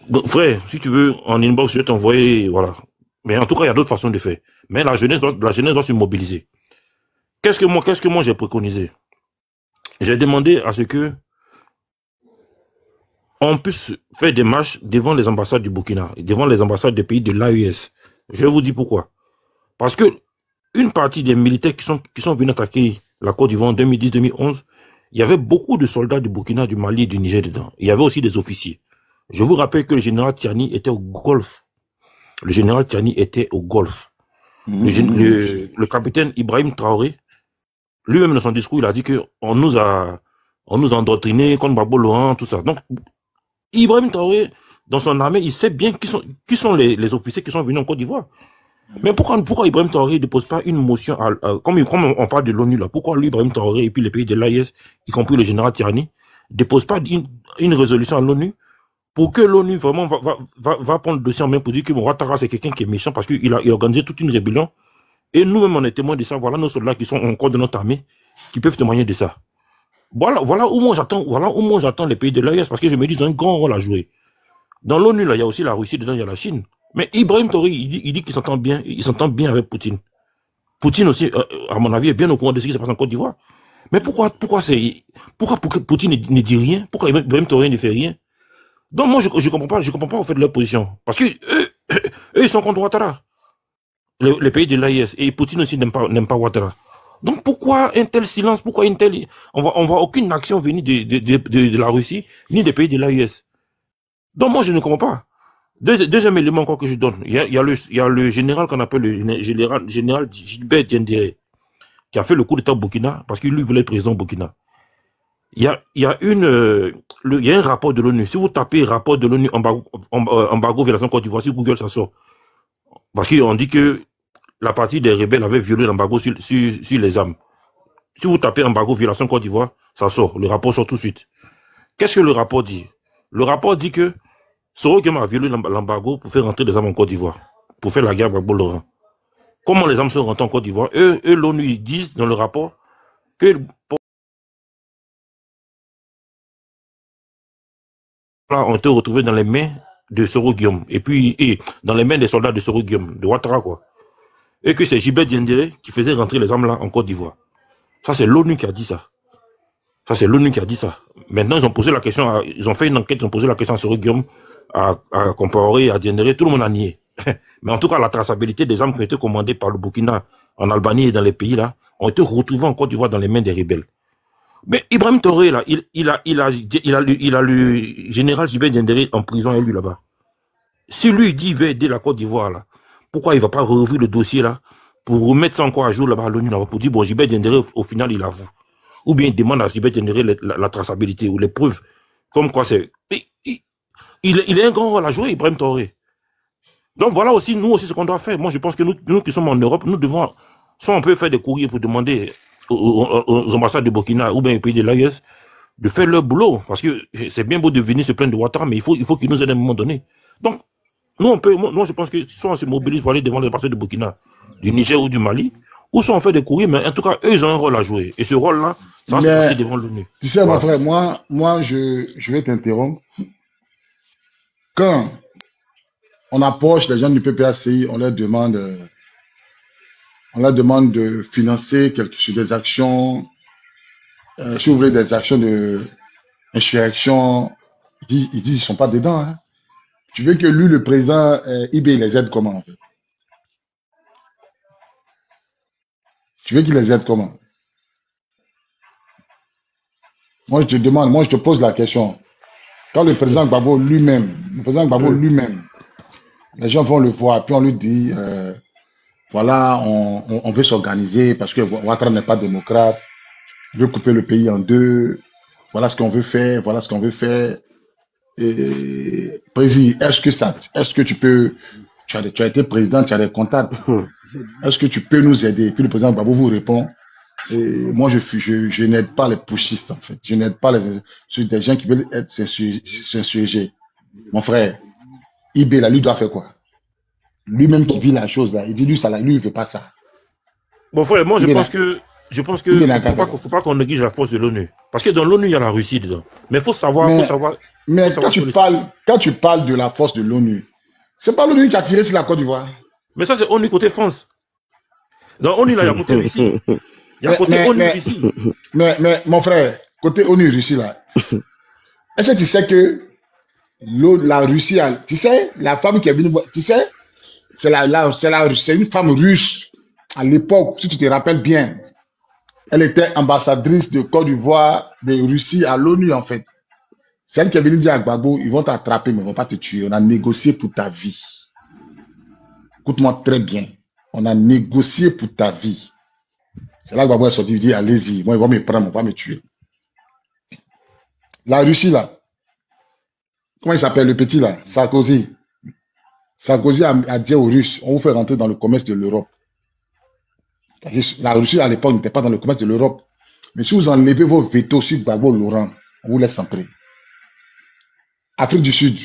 Donc, frère, si tu veux, en inbox, je vais t'envoyer, voilà. Mais en tout cas, il y a d'autres façons de faire. Mais la jeunesse doit se mobiliser. Qu'est-ce que moi j'ai préconisé? J'ai demandé à ce que on puisse faire des marches devant les ambassades du Burkina, devant les ambassades des pays de l'AES. Je vais vous dire pourquoi. Parce que une partie des militaires qui sont venus attaquer la Côte d'Ivoire en 2010-2011, il y avait beaucoup de soldats du Burkina, du Mali et du Niger dedans. Il y avait aussi des officiers. Je vous rappelle que le général Tiani était au Golfe. Le général Tiani était au Golfe. Le capitaine Ibrahim Traoré, lui-même dans son discours, il a dit que on nous a endoctrinés contre Gbagbo Laurent, tout ça. Donc, Ibrahim Traoré, dans son armée, il sait bien qui sont les officiers qui sont venus en Côte d'Ivoire. Mais pourquoi Ibrahim Traoré ne dépose pas une motion, comme on parle de l'ONU là, pourquoi lui, Ibrahim Traoré et puis les pays de l'AES, y compris le général Tiani, ne dépose pas une résolution à l'ONU pour que l'ONU vraiment va prendre le dossier en main pour dire que Ouattara c'est quelqu'un qui est méchant parce qu'il a organisé toute une rébellion. Et nous-mêmes, on est témoins de ça. Voilà nos soldats qui sont encore de notre armée, qui peuvent témoigner de ça. Voilà où moi j'attends les pays de l'AES, parce que je me dis, ils ont un grand rôle à jouer. Dans l'ONU, là, il y a aussi la Russie, dedans, il y a la Chine. Mais Ibrahim Traoré, il dit qu'il s'entend bien avec Poutine. Poutine aussi, à mon avis, est bien au courant de ce qui se passe en Côte d'Ivoire. Mais pourquoi Poutine ne dit rien? Pourquoi Ibrahim Traoré ne fait rien? Donc moi, je comprends pas en fait leur position. Parce que eux, ils sont contre Ouattara. Les pays de l'AES. Et Poutine aussi n'aime pas Ouattara. Donc pourquoi un tel silence? Pourquoi une telle... On voit aucune action venir de la Russie, ni des pays de l'AES. Donc moi, je ne comprends pas. Deuxième élément encore que je donne. Il y a le général qu'on appelle le général Gilbert Diendéré, qui a fait le coup d'État au Burkina, parce qu'il lui voulait être président au Burkina. Il y a un rapport de l'ONU. Si vous tapez rapport de l'ONU embargo violation Côte d'Ivoire, sur Google, ça sort. Parce qu'on dit que la partie des rebelles avait violé l'embargo sur les armes. Si vous tapez embargo violation Côte d'Ivoire, ça sort. Le rapport sort tout de suite. Qu'est-ce que le rapport dit? Le rapport dit que Soro Guillaume a violé l'embargo pour faire rentrer les armes en Côte d'Ivoire, pour faire la guerre à Gbagbo Laurent. Comment les armes sont rentrées en Côte d'Ivoire? Eux, l'ONU, ils disent dans le rapport que ont été retrouvés dans les mains de Soro Guillaume, et dans les mains des soldats de Soro Guillaume, de Ouattara, quoi. Et que c'est Gilbert Diendéré qui faisait rentrer les armes là en Côte d'Ivoire. Ça, c'est l'ONU qui a dit ça. Maintenant, ils ont posé la question, ils ont fait une enquête, ils ont posé la question à Soro Guillaume, à Compaoré, à Diendéré, tout le monde a nié. Mais en tout cas, la traçabilité des armes qui ont été commandées par le Burkina, en Albanie et dans les pays là, ont été retrouvées en Côte d'Ivoire dans les mains des rebelles. Mais Ibrahim Traoré, là, il a le général Gilbert Diendéré en prison et lui là-bas. Si lui dit qu'il veut aider la Côte d'Ivoire, là, pourquoi il ne va pas rouvrir le dossier là pour remettre ça encore à jour là-bas à l'ONU là, pour dire bon, Gilbert Diendéré, au final, il avoue. Ou bien il demande à Gilbert Diendéré la traçabilité ou les preuves. Comme quoi c'est. Il a un grand rôle à jouer, Ibrahim Traoré. Donc voilà aussi, nous aussi, ce qu'on doit faire. Moi, je pense que nous qui sommes en Europe, nous devons, soit on peut faire des courriers pour demander aux ambassades de Burkina ou bien aux pays de l'AES de faire leur boulot. Parce que c'est bien beau de venir se plaindre de Ouattara, mais il faut qu'ils nous aident à un moment donné. Donc, moi, je pense que soit on se mobilise pour aller devant les ambassades de Burkina, du Niger ou du Mali, ou soit on fait des courriers, mais en tout cas, eux, ils ont un rôle à jouer. Et ce rôle-là, ça va se passer devant l'ONU. Tu sais, mon frère, moi, je vais t'interrompre. Quand on approche les gens du PPACI, on leur demande de financer des actions, si vous voulez, des actions d'insurrection. Ils disent qu'ils sont pas dedans. Hein. Tu veux que lui, le président IB, il les aide comment en fait? Tu veux qu'il les aide comment? Moi, je te demande, moi, je te pose la question. Quand le président Gbagbo lui-même, les gens vont le voir, puis on lui dit, voilà, on veut s'organiser parce que Ouattara n'est pas démocrate, il veut couper le pays en deux, voilà ce qu'on veut faire, voilà ce qu'on veut faire. Et, président, est-ce que tu peux, tu as été président, tu as des contacts, est-ce que tu peux nous aider? Puis le président Gbagbo vous répond, et moi je n'aide pas les pushistes en fait, je n'aide pas des gens qui veulent être s'insurger. Mon frère, Ibé là, lui doit faire quoi? Lui-même qui vit la chose là, il dit lui ça là, lui il veut pas ça. Bon frère, moi je pense que faut pas qu'on néglige la force de l'ONU. Parce que dans l'ONU, il y a la Russie dedans. Mais faut savoir. Mais quand tu parles de la force de l'ONU, c'est pas l'ONU qui a tiré sur la Côte d'Ivoire. Mais ça, c'est ONU côté France. Dans ONU, là, il y a côté Russie. Il y a côté ONU Russie. Mais mon frère, côté ONU Russie là, est-ce que tu sais que la Russie, tu sais, la femme qui est venue voir, tu sais, c'est une femme russe à l'époque, si tu te rappelles bien. Elle était ambassadrice de Côte d'Ivoire, de Russie à l'ONU en fait. C'est elle qui est venue dire à Gbagbo, ils vont t'attraper mais ils vont pas te tuer. On a négocié pour ta vie. Écoute-moi très bien. On a négocié pour ta vie. C'est là que Gbagbo est sorti, il dit allez-y, moi ils vont me prendre, ils vont pas me tuer. La Russie là, comment il s'appelle le petit là? Sarkozy. Sarkozy a dit aux Russes, on vous fait rentrer dans le commerce de l'Europe. La Russie à l'époque n'était pas dans le commerce de l'Europe. Mais si vous enlevez vos vétos sur Gbagbo Laurent, on vous laisse entrer. Afrique du Sud,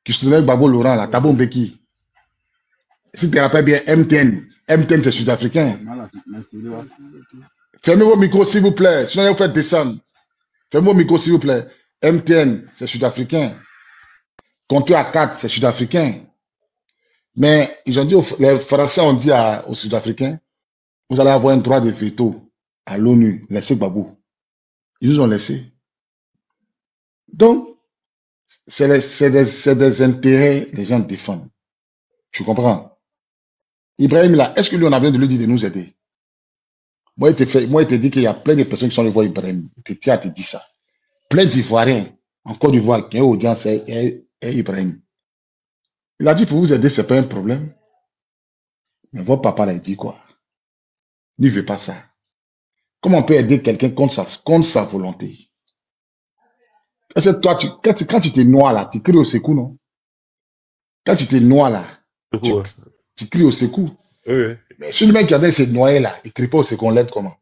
qui se tenait Gbagbo Laurent, là, Thabo Mbeki. Si tu te rappelles bien, MTN c'est sud-africain. Fermez vos micros s'il vous plaît, sinon vous faites descendre. Fermez vos micros s'il vous plaît. MTN c'est sud-africain. Compteur à 4 c'est sud-africain. Mais ils ont dit, les Français ont dit aux Sud-Africains, vous allez avoir un droit de veto à l'ONU, laissez Gbagbo. Ils nous ont laissé. Donc, c'est des intérêts que les gens défendent. Tu comprends? Ibrahim là, est-ce que lui on a besoin de lui dire de nous aider? Moi, il te dit qu'il y a plein de personnes qui sont allées voir Ibrahim. Il te dit ça. Plein d'Ivoiriens, en Côte d'Ivoire, qui ont audience et Ibrahim. Il a dit pour vous aider, c'est pas un problème. Mais votre papa là, il dit quoi? Il ne veut pas ça. Comment on peut aider quelqu'un contre sa volonté? Est-ce que toi, quand tu te noies là, tu cries au secours, non? Quand tu te noies là, tu cries au secours. Oui. Mais si le mec qui a dit se noyer là, il ne crie pas au secours, on l'aide comment?